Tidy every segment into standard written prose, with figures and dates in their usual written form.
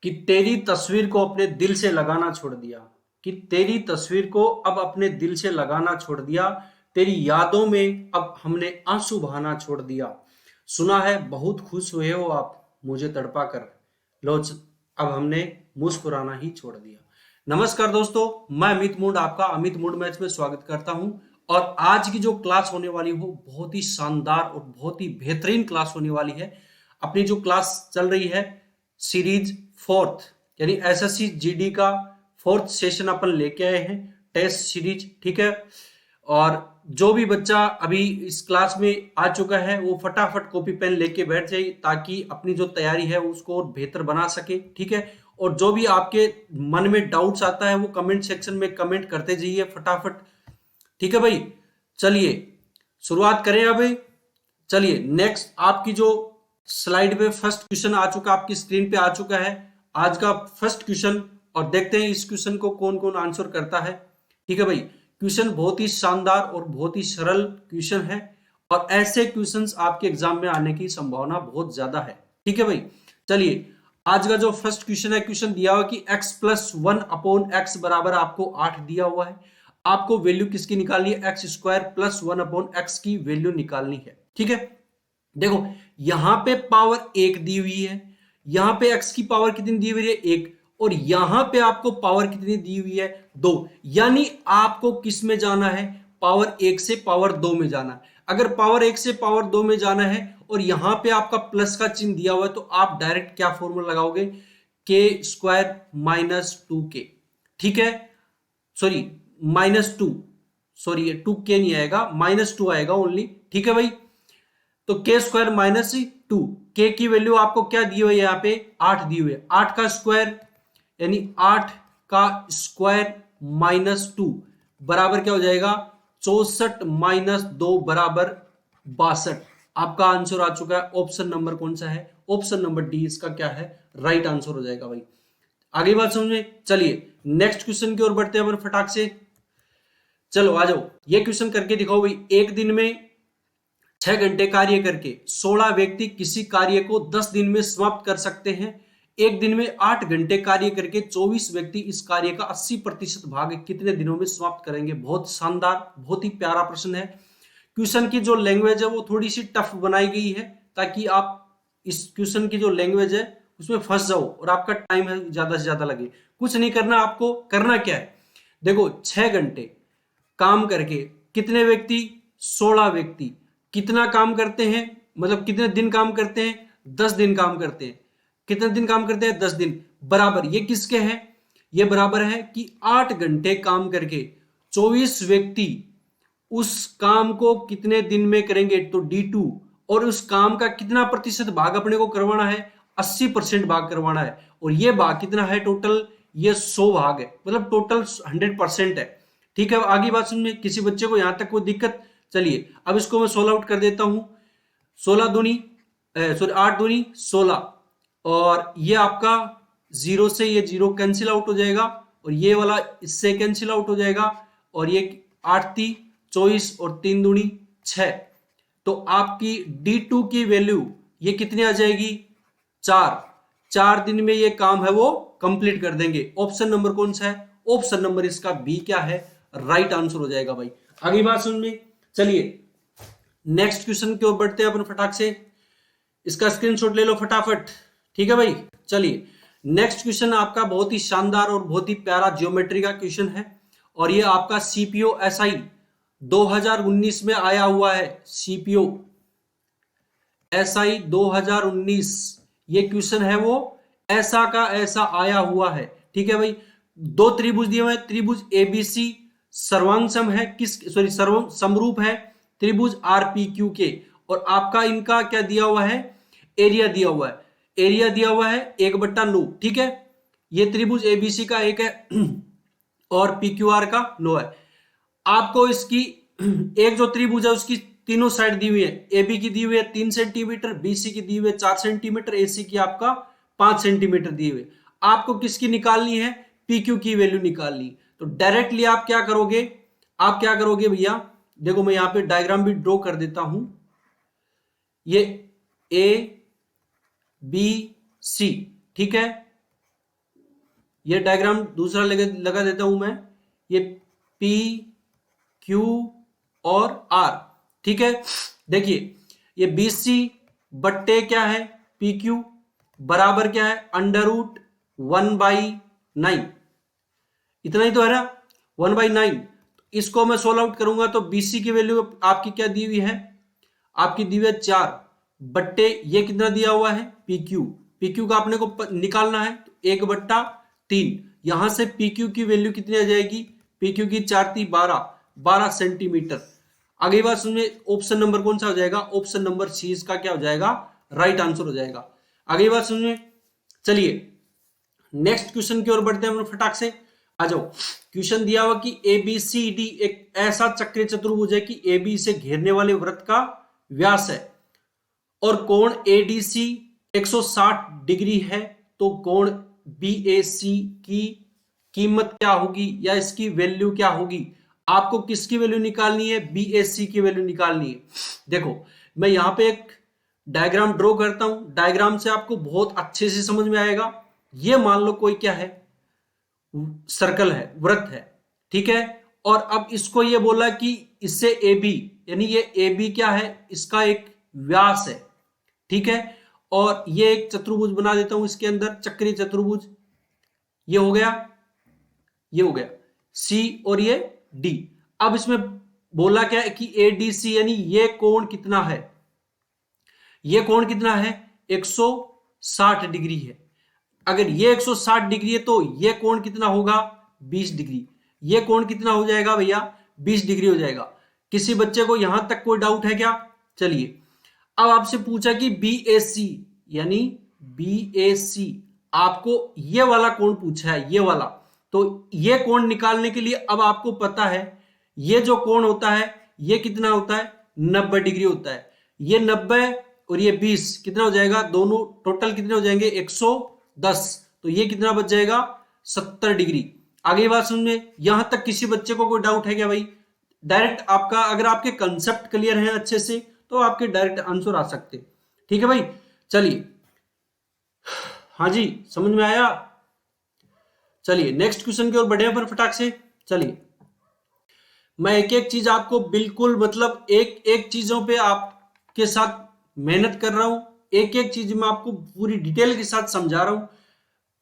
कि तेरी तस्वीर को अपने दिल से लगाना छोड़ दिया, कि तेरी तस्वीर को अब अपने दिल से लगाना छोड़ दिया, तेरी यादों में अब हमने आंसू बहाना छोड़ दिया। सुना है बहुत खुश हुए हो आप मुझे तड़पा कर, लो अब हमने मुस्कुराना ही छोड़ दिया। नमस्कार दोस्तों, मैं अमित मूड आपका अमित मूड मैच में स्वागत करता हूं। और आज की जो क्लास होने वाली हो बहुत ही शानदार और बहुत ही बेहतरीन क्लास होने वाली है। अपनी जो क्लास चल रही है सीरीज फोर्थ यानी एसएससी जीडी का फोर्थ सेशन अपन लेके आए हैं, टेस्ट सीरीज, ठीक है। और जो भी बच्चा अभी इस क्लास में आ चुका है वो फटाफट कॉपी पेन लेके बैठ जाए ताकि अपनी जो तैयारी है उसको और बेहतर बना सके, ठीक है। और जो भी आपके मन में डाउट्स आता है वो कमेंट सेक्शन में कमेंट करते जाइए फटाफट, ठीक है भाई। चलिए शुरुआत करें अभी। चलिए नेक्स्ट आपकी जो स्लाइड पे फर्स्ट क्वेश्चन आ चुका, आपकी स्क्रीन पे आ चुका है आज का फर्स्ट क्वेश्चन। और देखते हैं इस क्वेश्चन को कौन कौन आंसर करता है, ठीक है भाई। क्वेश्चन बहुत ही शानदार और बहुत ही सरल क्वेश्चन है और ऐसे क्वेश्चंस आपके एग्जाम में आने की संभावना बहुत ज्यादा है, ठीक है भाई। चलिए आज का जो फर्स्ट क्वेश्चन है, क्वेश्चन दिया हुआ कि x plus one upon x बराबर आपको 8 दिया हुआ है। आपको वैल्यू किसकी निकालनी है, x square plus one upon x की वैल्यू निकालनी है, ठीक है। देखो यहां पे पावर एक दी हुई है, यहां पे x की पावर कितनी दी हुई है, एक, और यहां पे आपको पावर कितनी दी हुई है, दो। यानी आपको किस में जाना है, पावर एक से पावर दो में जाना है। अगर पावर एक से पावर दो में जाना है और यहां पे आपका प्लस का चिन्ह दिया हुआ है तो आप डायरेक्ट क्या फॉर्मूला लगाओगे, के स्क्वायर माइनस टू के, ठीक है। सॉरी माइनस टू, सॉरी ये टू के नहीं आएगा, माइनस टू आएगा ओनली, ठीक है भाई। तो के स्क्वायर माइनस टू, के की वैल्यू आपको क्या दी हुई है, यहाँ पे 8 दी हुई है। 8 का स्क्वायर यानी 8 का स्क्वायर माइनस टू बराबर क्या हो जाएगा, 64 माइनस दो बराबर 62। आपका आंसर आ चुका है। ऑप्शन नंबर कौन सा है, ऑप्शन नंबर डी इसका क्या है, राइट आंसर हो जाएगा भाई। आगे बात समझे। चलिए नेक्स्ट क्वेश्चन की ओर बढ़ते हैं अपन फटाक से। चलो आ जाओ, ये क्वेश्चन करके दिखाओ भाई। एक दिन में 6 घंटे कार्य करके 16 व्यक्ति किसी कार्य को 10 दिन में समाप्त कर सकते हैं। एक दिन में 8 घंटे कार्य करके 24 व्यक्ति इस कार्य का 80% भाग कितने दिनों में समाप्त करेंगे। बहुत शानदार, बहुत ही प्यारा प्रश्न है। क्वेश्चन की जो लैंग्वेज है वो थोड़ी सी टफ बनाई गई है ताकि आप इस क्वेश्चन की जो लैंग्वेज है उसमें फंस जाओ और आपका टाइम है ज्यादा से ज्यादा लगे। कुछ नहीं करना, आपको करना क्या है, देखो 6 घंटे काम करके कितने व्यक्ति, 16 व्यक्ति कितना काम करते हैं, मतलब कितने दिन काम करते हैं, 10 दिन काम करते हैं। कितने दिन काम करते हैं, 10 दिन, बराबर ये किसके हैं, ये बराबर है कि 8 घंटे काम करके 24 व्यक्ति उस काम को कितने दिन में करेंगे, तो D2। और उस काम का कितना प्रतिशत भाग अपने को करवाना है, 80% भाग करवाना है। और ये भाग कितना है टोटल, ये 100 भाग है, मतलब टोटल 100% है, ठीक है। आगे बात समझ, किसी बच्चे को यहां तक कोई दिक्कत। चलिए अब इसको मैं 16 आउट कर देता हूं। 16 दूनी सॉरी 8 दूनी 16, और ये आपका जीरो से ये जीरो कैंसिल आउट हो जाएगा और ये वाला इससे कैंसिल आउट हो जाएगा। और ये 8 ती 24 और 3 दूनी 6। तो आपकी D2 की वैल्यू ये कितनी आ जाएगी, 4। 4 दिन में ये काम है वो कंप्लीट कर देंगे। ऑप्शन नंबर कौन सा है, ऑप्शन नंबर इसका बी क्या है, राइट आंसर हो जाएगा भाई। आगे बात सुन में। चलिए नेक्स्ट क्वेश्चन की ओर बढ़ते हैं अपन फटाक से। इसका स्क्रीनशॉट ले लो फटाफट, ठीक है भाई। चलिए नेक्स्ट क्वेश्चन आपका बहुत ही शानदार और बहुत ही प्यारा ज्योमेट्री का क्वेश्चन है और ये आपका सीपीओ एसआई 2019 में आया हुआ है। सीपीओ एसआई 2019 ये क्वेश्चन है वो ऐसा का ऐसा आया हुआ है, ठीक है भाई। दो त्रिभुज दिए हुए हैं, त्रिभुज एबीसी सर्वांगसम है, किस सॉरी सर्व समरूप है त्रिभुज आरपीक्यू के। और आपका इनका क्या दिया हुआ है, एरिया दिया हुआ है, एरिया दिया हुआ है 1/9, ठीक है। ये त्रिभुज एबीसी का एक है और पीक्यूआर का 9 है। आपको इसकी एक जो त्रिभुज है उसकी तीनों साइड दी हुई है, एबी की दी हुई है 3 सेंटीमीटर, बीसी की दी हुई है 4 सेंटीमीटर, एसी की आपका 5 सेंटीमीटर दी हुई है। आपको किसकी निकालनी है, पीक्यू की वैल्यू निकालनी। तो डायरेक्टली आप क्या करोगे, आप क्या करोगे भैया, देखो मैं यहां पे डायग्राम भी ड्रॉ कर देता हूं। ये ए बी सी, ठीक है, ये डायग्राम दूसरा लगा देता हूं मैं, ये P Q और R, ठीक है। देखिए ये BC बट्टे क्या है PQ बराबर क्या है √1/9, इतना ही तो है ना, 1/9। इसको मैं सोल्व आउट करूंगा तो BC की वैल्यू आपकी क्या दी हुई है, आपकी दी हुई है 4 बट्टे ये कितना दिया हुआ है PQ, PQ का अपने को निकालना है तो 1/3, यहां से PQ की वैल्यू कितनी आ जाएगी, PQ की 4×3 = 12 सेंटीमीटर। आगे बात सुनिए, ऑप्शन नंबर कौन सा हो जाएगा, ऑप्शन नंबर सी इसका क्या हो जाएगा, राइट आंसर हो जाएगा। आगे बात सुनिए, चलिए नेक्स्ट क्वेश्चन की ओर बढ़ते हैं फटाक से, आ जाओ। क्वेश्चन दिया हुआ कि ABCD एक ऐसा चक्रीय चतुर्भुज है कि AB से घेरने वाले वृत्त का व्यास है और कोण ADC 160 डिग्री है, तो कोण BAC की कीमत क्या होगी या इसकी वैल्यू क्या होगी। आपको किसकी वैल्यू निकालनी है, BAC की वैल्यू निकालनी है। देखो मैं यहां पे एक डायग्राम ड्रॉ करता हूं, डायग्राम से आपको बहुत अच्छे से समझ में आएगा। ये मान लो कोई क्या है, सर्कल है, वृत्त है, ठीक है। और अब इसको ये बोला कि इससे AB, यानी ये AB क्या है, इसका एक व्यास है, ठीक है। और ये एक चतुर्भुज बना देता हूं इसके अंदर, चक्रीय चतुर्भुज, ये हो गया, ये हो गया C और ये D। अब इसमें बोला क्या है कि ADC यानी ये कोण कितना है, ये कोण कितना है 160 डिग्री है। अगर ये 160 डिग्री है तो ये कोण कितना होगा 20 डिग्री, ये कोण कितना हो जाएगा भैया 20 डिग्री हो जाएगा। किसी बच्चे को यहां तक कोई डाउट है क्या, चलिए अब आपसे पूछा कि BAC यानी BAC आपको ये वाला कोण पूछा है, ये वाला, तो ये कोण निकालने के लिए अब आपको पता है ये जो कोण होता है ये कितना होता है 90 डिग्री होता है। ये 90 और ये 20 कितना हो जाएगा, दोनों टोटल कितने हो जाएंगे 110, तो ये कितना बच जाएगा 70 डिग्री। आगे बात सुनिए, यहां तक किसी बच्चे को कोई डाउट है क्या भाई, डायरेक्ट आपका अगर आपके कंसेप्ट क्लियर है अच्छे से तो आपके डायरेक्ट आंसर आ सकते, ठीक है भाई। चलिए हाँ जी समझ में आया, चलिए नेक्स्ट क्वेश्चन की ओर बढ़े पर फटाक से। चलिए मैं एक एक चीज आपको बिल्कुल मतलब एक एक चीजों पे आपके साथ मेहनत कर रहा हूं, एक एक चीज मैं आपको पूरी डिटेल के साथ समझा रहा हूं।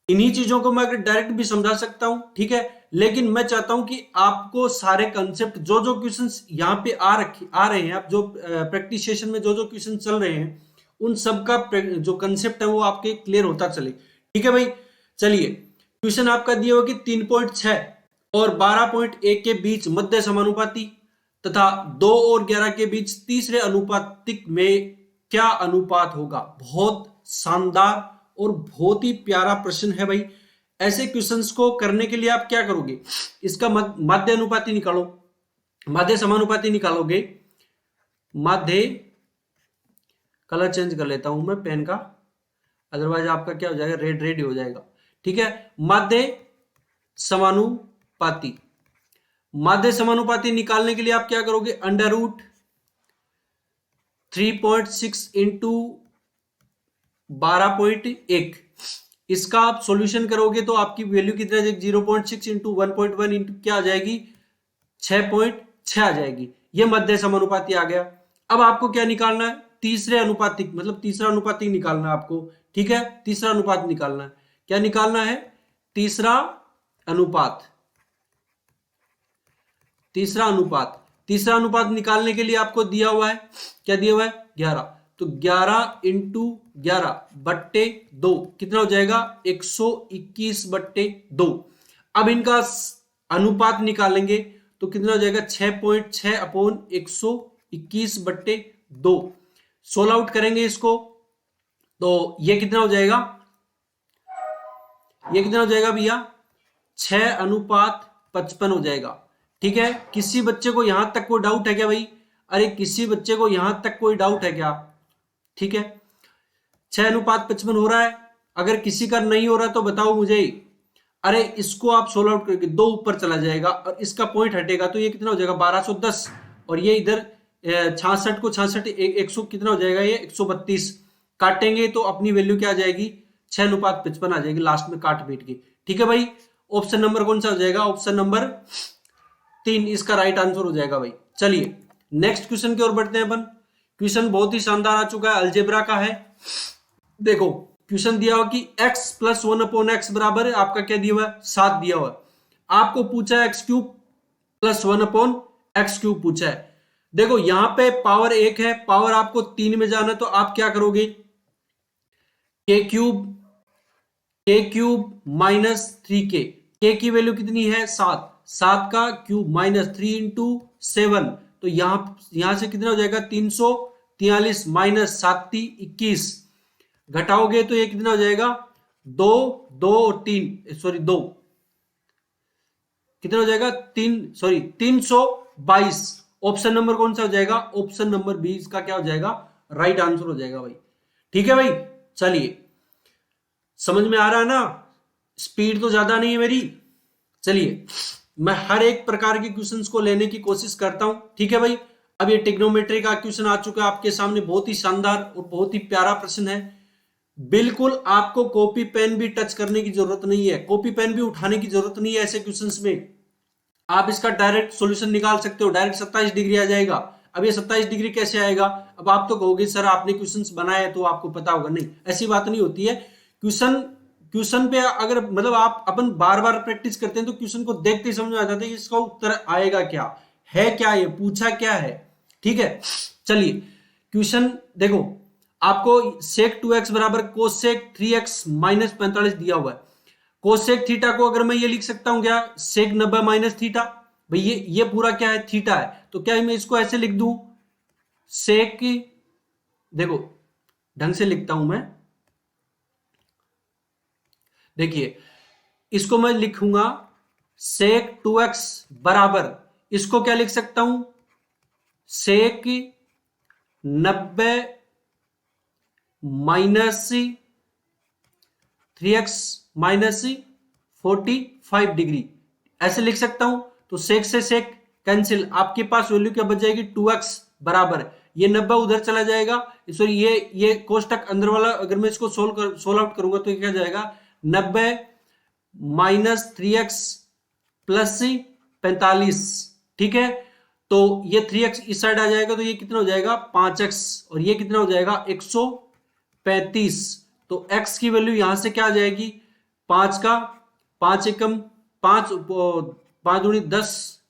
इन्हीं चीजों को मैं अगर डायरेक्ट भी समझा सकता हूं, ठीक है, लेकिन मैं चाहता हूं कि आपको सारे कंसेप्ट जो जो क्वेश्चंस यहाँ पे आ रहे हैं, आप जो प्रैक्टिस सेशन में जो जो क्वेश्चन चल रहे हैं उन सब का जो कंसेप्ट है वो आपके क्लियर होता चले, ठीक है भाई। चलिए क्वेश्चन आपका दिया हुआ कि 3.6 और 12.1 के बीच मध्य समानुपाती तथा 2 और 11 के बीच तीसरे अनुपातिक में क्या अनुपात होगा। बहुत शानदार और बहुत ही प्यारा प्रश्न है भाई। ऐसे क्वेश्चंस को करने के लिए आप क्या करोगे, इसका माध्य अनुपाती निकालो, माध्य समानुपाती निकालोगे, माध्य, कलर चेंज कर लेता हूं मैं पेन का, अदरवाइज आपका क्या हो जाएगा रेड रेड हो जाएगा, ठीक है। माध्य समानुपाती, माध्य समानुपाती निकालने के लिए आप क्या करोगे, √3.6 इंटू 12.1, इसका आप सॉल्यूशन करोगे तो आपकी वैल्यू कितना आ जाएगी 0.6 इंटू 1.1 इंटू क्या आ जाएगी 6.6 आ जाएगी। ये मध्य समानुपाती आ गया। अब आपको क्या निकालना है, तीसरे अनुपातिक मतलब तीसरा अनुपातिक निकालना है आपको, ठीक है, तीसरा अनुपात निकालना है। क्या निकालना है, तीसरा अनुपात, तीसरा अनुपात। तीसरा अनुपात निकालने के लिए आपको दिया हुआ है, क्या दिया हुआ है 11, तो 11 इंटू 11/2 कितना हो जाएगा 121/2। अब इनका अनुपात निकालेंगे तो कितना हो जाएगा 6.6/121/2। सोल्व आउट करेंगे इसको तो ये कितना हो जाएगा, ये कितना हो जाएगा भैया 6:55 हो जाएगा, ठीक है। किसी बच्चे को यहां तक कोई डाउट है क्या भाई, अरे किसी बच्चे को यहां तक कोई डाउट है क्या, ठीक है। 6:55 हो रहा है, अगर किसी का नहीं हो रहा तो बताओ मुझे। अरे इसको आप सोल्व आउट करके 2 ऊपर चला जाएगा और इसका पॉइंट हटेगा तो ये कितना हो जाएगा 1210, और ये इधर 66 को 66 100 कितना हो जाएगा ये 132, काटेंगे तो अपनी वैल्यू क्या आ जाएगी 6:55 आ जाएगी लास्ट में काट पीट के, ठीक है भाई, ऑप्शन नंबर कौन सा हो जाएगा? ऑप्शन नंबर 3 इसका राइट आंसर हो जाएगा भाई। चलिए नेक्स्ट क्वेश्चन की ओर बढ़ते हैं अपन। क्वेश्चन बहुत ही शानदार आ चुका है, अलजेब्रा का है। देखो क्वेश्चन दिया हुआ कि x प्लस 1/x बराबर है, आपका क्या दिया हुआ है? 7 दिया हुआ है। आपको पूछा है x cube plus 1/x cube पूछा है। देखो यहां पे पावर 1 है, पावर आपको 3 में जाना है, तो आप क्या करोगे? के क्यूब माइनस 3k, के की वैल्यू कितनी है? 7, 7 का क्यूब माइनस 3 इंटू 7, तो यहां से कितना हो जाएगा? 343 माइनस 7 21, घटाओगे तो ये कितना हो जाएगा? 2 2 और 3 सॉरी 2, कितना हो जाएगा? 322। ऑप्शन नंबर कौन सा हो जाएगा? ऑप्शन नंबर 20 का क्या हो जाएगा? राइट आंसर हो जाएगा भाई। ठीक है भाई, चलिए समझ में आ रहा है ना? स्पीड तो ज्यादा नहीं है मेरी। चलिए मैं हर एक प्रकार के क्वेश्चंस को लेने की कोशिश करता हूं। ठीक है भाई, अब ये ट्रिग्नोमेट्री का क्वेश्चन आ चुका है आपके सामने, बहुत ही शानदार और बहुत ही प्यारा प्रश्न है। बिल्कुल आपको कॉपी पेन भी टच करने की जरूरत नहीं है, कॉपी पेन भी उठाने की जरूरत नहीं है ऐसे क्वेश्चंस में। आप इसका डायरेक्ट सॉल्यूशन निकाल सकते हो, डायरेक्ट 27 डिग्री आ जाएगा। अब ये 27 डिग्री कैसे आएगा? अब आप तो कहोगे सर आपने क्वेश्चंस बनाए तो आपको पता होगा। नहीं, ऐसी बात नहीं होती है। क्वेश्चन क्वेश्चन पे अगर मतलब आप अपन बार बार प्रैक्टिस करते हैं तो क्वेश्चन को देखते ही समझ में आ जाता है कि इसका उत्तर आएगा क्या है, क्या ये पूछा क्या है। ठीक है, चलिए क्वेश्चन देखो, आपको सेक 2x बराबर कोसेक 3x माइनस 45 दिया हुआ है। कोसेक थीटा को अगर मैं ये लिख सकता हूं क्या? सेक 90 माइनस थीटा। भाई ये पूरा क्या है? थीटा है। तो क्या मैं इसको ऐसे लिख दूं? सेक, देखो ढंग से लिखता हूं मैं, देखिए इसको मैं लिखूंगा सेक 2x बराबर, इसको क्या लिख सकता हूं? सेक 90 माइनस 3x माइनस 45 डिग्री, ऐसे लिख सकता हूं। तो सेक से सेक कैंसिल, आपके पास वैल्यू क्या बच जाएगी? 2x बराबर, ये 90 उधर चला जाएगा, सॉरी ये कोष्टक अंदर वाला अगर मैं इसको सोल्व आउट करूंगा तो ये क्या जाएगा? 90 माइनस 3x प्लस 45। ठीक है, तो ये 3x इस साइड आ जाएगा, तो ये कितना हो जाएगा? 5x, और ये कितना हो जाएगा? 135। तो x की वैल्यू यहां से क्या आ जाएगी? 5 का 5 एकम 5 5 दूनी 10,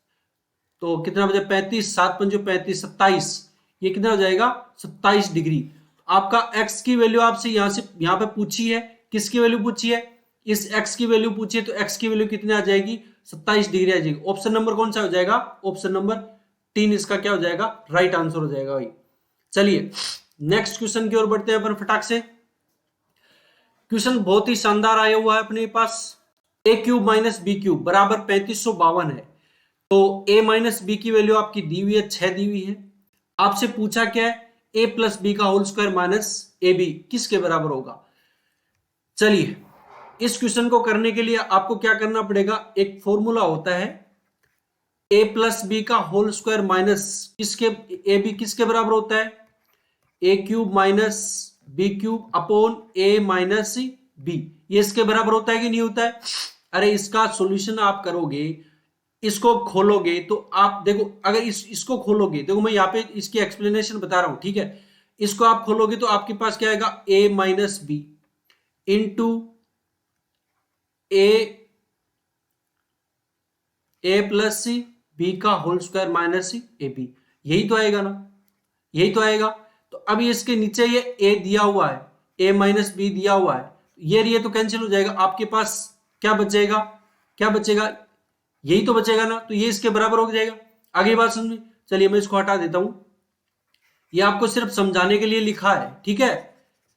तो कितना बचा? 35, 7 पंजो 35, 27, ये कितना हो जाएगा? 27 डिग्री। आपका x की वैल्यू आपसे यहां पे पूछी है, किसकी वैल्यू पूछी है? इस x की वैल्यू पूछी है, तो x की वैल्यू कितनी आ जाएगी? 27 डिग्री आ जाएगी। ऑप्शन नंबर कौन सा हो जाएगा? ऑप्शन नंबर 3 इसका क्या हो जाएगा? राइट आंसर हो जाएगा भाई। चलिए नेक्स्ट क्वेश्चन की ओर बढ़ते हैं अपन फटाक से। क्वेश्चन बहुत ही शानदार आया हुआ है अपने पास। ए क्यूब माइनस बी क्यूब बराबर 3552 है। तो a माइनस बी की वैल्यू आपकी दी हुई है, 6 दी हुई है। आपसे पूछा क्या है? a प्लस बी का whole square minus a b किसके बराबर होगा? चलिए इस क्वेश्चन को करने के लिए आपको क्या करना पड़ेगा? एक फॉर्मूला होता है, a प्लस बी का होल स्क्वायर माइनस किसके, ए बी किसके बराबर होता है? A cube minus b cube upon a minus b, ये इसके बराबर होता है कि नहीं होता है? अरे इसका सॉल्यूशन आप करोगे, इसको खोलोगे तो आप देखो, अगर इसको खोलोगे, देखो मैं यहाँ पे इसकी एक्सप्लेनेशन बता रहा हूं, ठीक है। इसको आप खोलोगे तो आपके पास क्या आएगा? a minus b into a plus c b का whole square minus a b, यही तो आएगा ना, यही तो आएगा। तो अभी इसके नीचे ये a दिया हुआ है, a माइनस बी दिया हुआ है, ये तो कैंसिल हो जाएगा। आपके पास क्या बचेगा? क्या बचेगा? यही तो बचेगा ना, तो ये इसके बराबर हो जाएगा। आगे बात समझ में? चलिए मैं इसको हटा देता हूं, ये आपको सिर्फ समझाने के लिए लिखा है, ठीक है,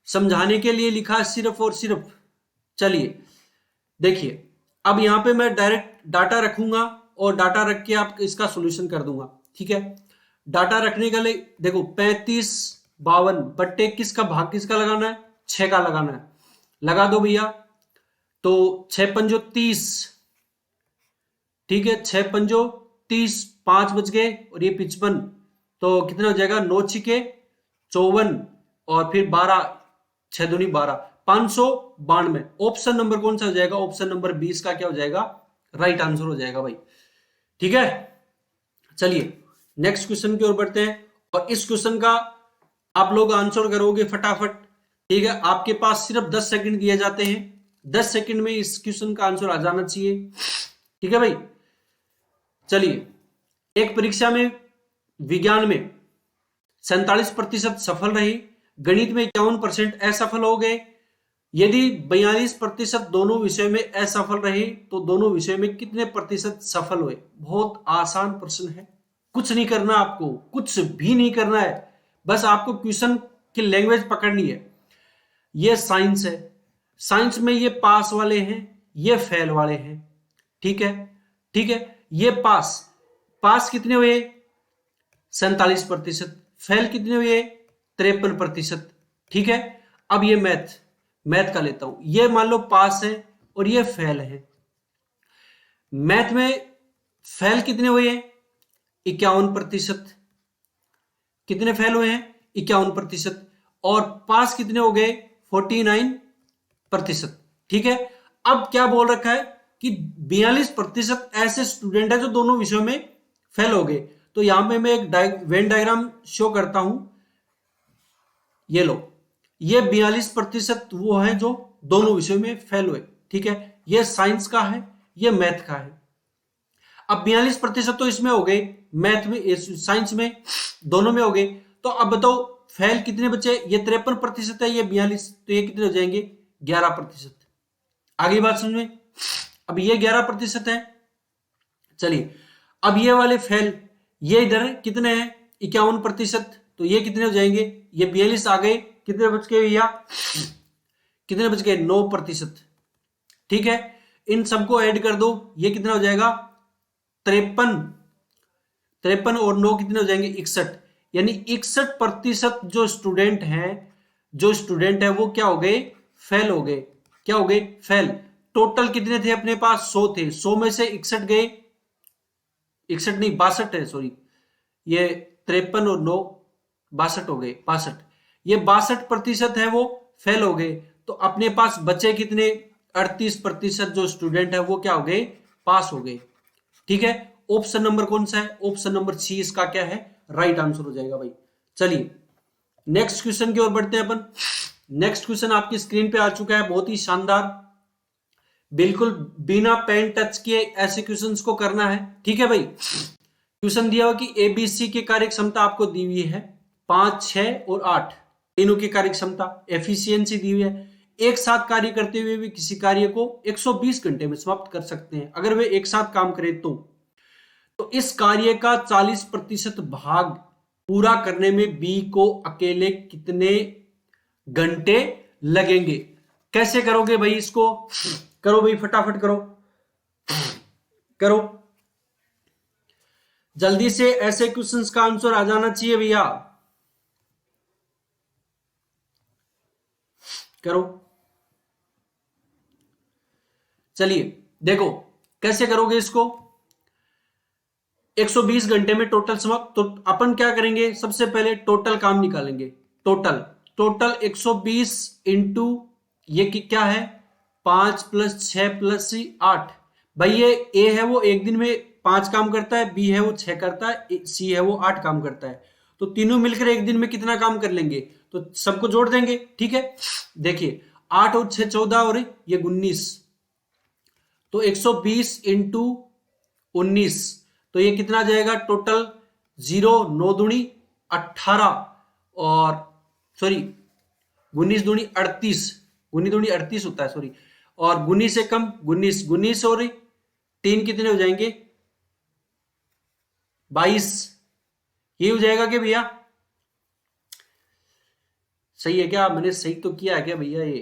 समझाने के लिए लिखा है सिर्फ और सिर्फ। चलिए देखिए, अब यहां पे मैं डायरेक्ट डाटा रखूंगा और डाटा रख के आप इसका सॉल्यूशन कर दूंगा, ठीक है। डाटा रखने के लिए देखो 3552 बट्टे किसका भाग किसका लगाना है? 6 का लगाना है, लगा दो भैया। तो 6 पंजो 30, ठीक है, 6 पंजो 30, 5 बच गए और ये 55, तो कितना हो जाएगा? 9 छिके 54 और फिर 12, 6 दूनी 12, 592। ऑप्शन नंबर कौन सा हो जाएगा? ऑप्शन नंबर 20 का क्या हो जाएगा? राइट आंसर हो जाएगा भाई। ठीक है, चलिए नेक्स्ट क्वेश्चन की ओर बढ़ते हैं और इस क्वेश्चन का आप लोग आंसर करोगे फटाफट। ठीक है, आपके पास सिर्फ 10 सेकंड दिए जाते हैं, 10 सेकंड में इस क्वेश्चन का आंसर आ जाना चाहिए। ठीक है भाई, चलिए, एक परीक्षा में विज्ञान में 47% सफल रहे, गणित में 51% असफल हो गए। यदि 42% दोनों विषयों में असफल रहे तो दोनों विषयों में कितने प्रतिशत सफल हुए? बहुत आसान प्रश्न है, कुछ नहीं करना, आपको कुछ भी नहीं करना है, बस आपको क्वेश्चन की लैंग्वेज पकड़नी है। ये साइंस है, साइंस में ये पास वाले हैं, ये फेल वाले हैं। ठीक है, ठीक है, ये पास पास कितने हुए? 47%। फेल कितने हुए? 53%। ठीक है, अब ये मैथ का लेता हूं, ये मान लो पास है और ये फेल है। मैथ में फेल कितने हुए? 51%। कितने फेल हुए हैं? 51%। और पास कितने हो गए? 49%। ठीक है, अब क्या बोल रखा है कि 42% ऐसे स्टूडेंट है जो दोनों विषयों में फेल हो गए। तो यहां पे मैं एक वेन डायग्राम शो करता हूं, ये लो, ये 42% वो है जो दोनों विषयों में फेल हुए। ठीक है, ये साइंस का है, ये मैथ का है। अब 42% तो इसमें हो गए, मैथ में, साइंस में, दोनों में हो गए। तो अब बताओ फेल कितने बचे? ये 53% है, ये 42, तो ये कितने हो जाएंगे? 11%। आगे बात समझ में? अब ये 11% है। चलिए, अब ये वाले फेल, ये इधर कितने हैं? 51%, तो ये कितने हो जाएंगे? ये 42 आ गए, कितने बच गए भैया? कितने बच गए? 9%। ठीक है, इन सबको ऐड कर दो, ये कितना हो जाएगा? 53। 53 और 9 कितने हो जाएंगे? 61। यानी 61% जो स्टूडेंट है वो क्या हो गए? फेल हो गए। क्या हो गए? फेल। टोटल कितने थे अपने पास? 100 थे, 100 में से 61 गए, 61 नहीं 62 है, सॉरी, ये 53 और 9 62 हो गए, 62। ये 62% है वो फेल हो गए। तो अपने पास बचे कितने? 38% जो स्टूडेंट है वो क्या हो गए? पास हो गए। ठीक है, ऑप्शन नंबर कौन सा है? ऑप्शन नंबर सी इसका क्या है? राइट आंसर हो जाएगा भाई। चलिए नेक्स्ट क्वेश्चन की ओर बढ़ते हैं अपन। नेक्स्ट क्वेश्चन आपकी स्क्रीन पे आ चुका है, बहुत ही शानदार, बिल्कुल बिना पेन टच किए ऐसे क्वेश्चंस को करना है। ठीक है भाई, क्वेश्चन दिया हुआ कि एबीसी की कार्य क्षमता आपको दी हुई है 5, 6 और 8, तीनों की कार्य क्षमता, एफिशिएंसी दी हुई है। एक साथ कार्य करते हुए भी किसी कार्य को 120 घंटे में समाप्त कर सकते हैं अगर वे एक साथ काम करें तो इस कार्य का 40% भाग पूरा करने में बी को अकेले कितने घंटे लगेंगे? कैसे करोगे भाई इसको? करो भाई, फटाफट करो, करो जल्दी से, ऐसे क्वेश्चंस का आंसर आ जाना चाहिए भैया, करो। चलिए देखो कैसे करोगे इसको। 120 घंटे में टोटल समाप्त, तो अपन क्या करेंगे? सबसे पहले टोटल काम निकालेंगे। टोटल टोटल 120 इंटू ये क्या है? 5 + 6 + 8। भाई ये ए है वो एक दिन में 5 काम करता है, बी है वो 6 करता है, सी है वो 8 काम करता है। तो तीनों मिलकर एक दिन में कितना काम कर लेंगे? तो सबको जोड़ देंगे। ठीक है, देखिए 8 और 6 14 और ये 19, तो 120 इंटू 19, तो ये कितना जाएगा टोटल? 0, 9 दूनी 18, और सॉरी 19 दूनी 38, 19 दूनी 38 होता है, सॉरी, और 19 से कम 19, 19 और 3 कितने हो जाएंगे? 22। ये हो जाएगा क्या भैया? सही है क्या? मैंने सही तो किया है क्या भैया? ये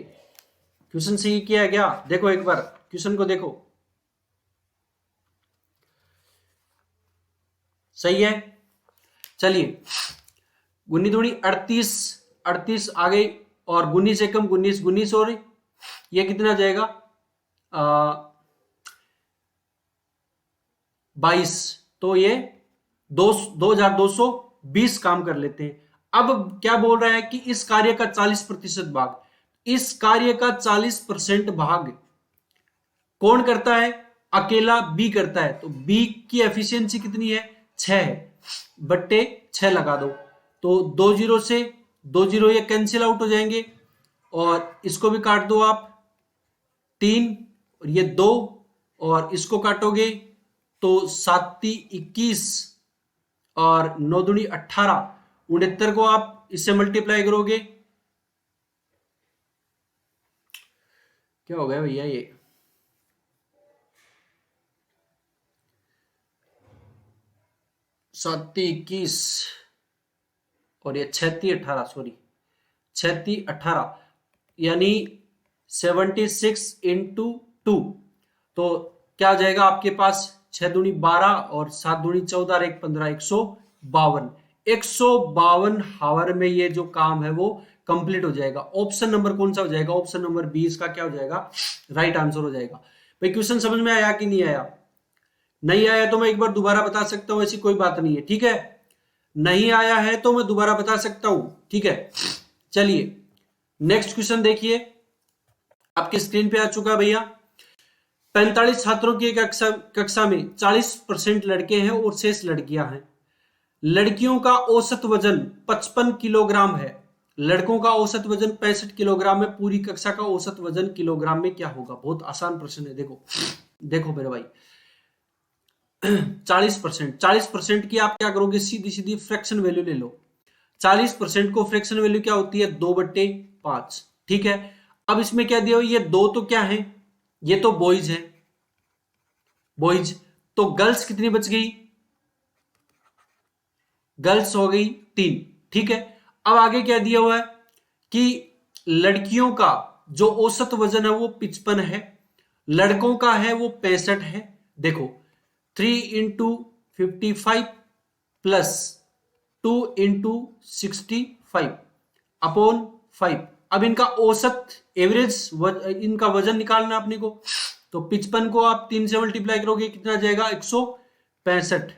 क्वेश्चन सही किया है क्या? देखो एक बार क्वेश्चन को देखो, सही है। चलिए 19 दूनी 38, 38 आ गई, और 19 से कम 19, 19 और ये कितना जाएगा? 22, तो ये 2220 काम कर लेते हैं। अब क्या बोल रहा है कि इस कार्य का 40% भाग, इस कार्य का 40% भाग कौन करता है? अकेला बी करता है। तो बी की एफिशिएंसी कितनी है? 6 है, बट्टे 6 लगा दो। तो 2 जीरो से 2 जीरो ये कैंसिल आउट हो जाएंगे, और इसको भी काट दो आप, 3 और ये 2, और इसको काटोगे तो 7 21 और 9 दूनी 18, 69 को आप इससे मल्टीप्लाई करोगे, क्या हो गया भैया ये, 7 21 और ये 36 18, सॉरी 36 18, यानी 76 इंटू 2। तो क्या आ जाएगा आपके पास? 6 दूनी 12 और 7 दूनी 14 और 1 15, 152। 152 हावर में ये जो काम है वो कंप्लीट हो जाएगा। ऑप्शन नंबर कौन सा हो जाएगा? ऑप्शन नंबर 20 का क्या हो जाएगा? राइट आंसर हो जाएगा। भाई क्वेश्चन समझ में आया कि नहीं आया? नहीं आया तो मैं एक बार दोबारा बता सकता हूं, ऐसी कोई बात नहीं है, ठीक है। नहीं आया है तो मैं दोबारा बता सकता हूं, ठीक है। चलिए नेक्स्ट क्वेश्चन देखिए, आपकी स्क्रीन पे आ चुका भैया। 45 छात्रों की एक कक्षा में 40% लड़के हैं और शेष लड़कियां हैं। लड़कियों का औसत वजन 55 किलोग्राम है, लड़कों का औसत वजन 65 किलोग्राम है। पूरी कक्षा का औसत वजन किलोग्राम में क्या होगा? बहुत आसान प्रश्न है। देखो देखो मेरे भाई, 40% की आप क्या करोगे? सीधी सीधी फ्रैक्शन वैल्यू ले लो। 40% को फ्रैक्शन वैल्यू क्या होती है? 2/5, ठीक है। अब इसमें क्या दिया हुआ? ये 2 तो क्या है? ये तो बॉयज है, बॉयज। तो गर्ल्स कितनी बच गई? गर्ल्स हो गई 3, ठीक है। अब आगे क्या दिया हुआ है कि लड़कियों का जो औसत वजन है वो 55 है, लड़कों का है वो 65 है। देखो 3 इंटू 55 प्लस 2 इंटू 65 अपॉन 5। अब इनका औसत एवरेज इनका वजन निकालना अपने को। तो 55 को आप 3 से मल्टीप्लाई करोगे, कितना जाएगा? 165,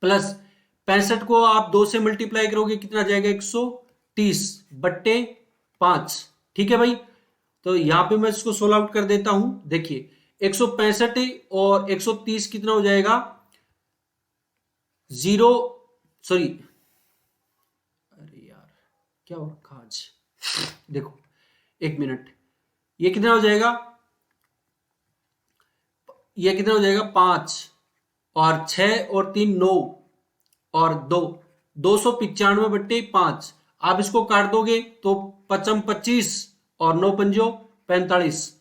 प्लस 65 को आप 2 से मल्टीप्लाई करोगे, कितना जाएगा? 130/5, ठीक है भाई। तो यहां पे मैं इसको सोल्व आउट कर देता हूं। देखिए 165 और 130 कितना हो जाएगा? 0, सॉरी, अरे यार क्या हो रखा आज, देखो 1 मिनट, ये कितना हो जाएगा? ये कितना हो जाएगा? 5 और 6 और 3 9 और 2, 295/5। आप इसको काट दोगे तो 55 25 और 9 पंजो 45,